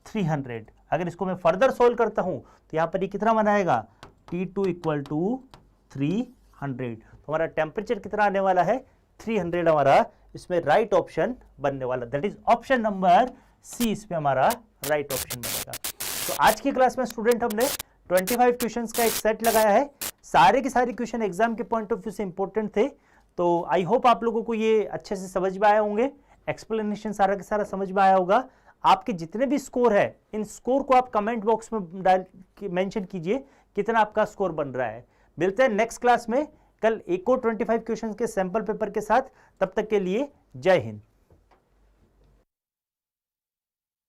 300। अगर इसको मैं फर्दर सॉल्व करता हूं तो यहां पर ये कितना बनाएगा T2 इक्वल टू 300। तो हमारा टेम्परेचर कितना आने वाला है 300, हमारा इसमें राइट ऑप्शन बनने वाला, that is option number C, इसमें हमारा राइट ऑप्शन बनेगा। तो आज की क्लास में स्टूडेंट हमने 25 क्वेश्चंस का एक सेट लगाया है, सारे के सारे क्वेश्चन एग्जाम के पॉइंट ऑफ व्यू से इंपॉर्टेंट थे। तो आई होप आप लोगों को ये अच्छे से समझ में आया होंगे, एक्सप्लेनेशन सारा का सारा समझ में आया होगा। आपके जितने भी स्कोर है इन स्कोर को आप कमेंट बॉक्स में डाल मेंशन कीजिए कितना आपका स्कोर बन रहा है। मिलते हैं नेक्स्ट क्लास में कल एक और 25 क्वेश्चंस के सैंपल पेपर के साथ, तब तक के लिए जय हिंद।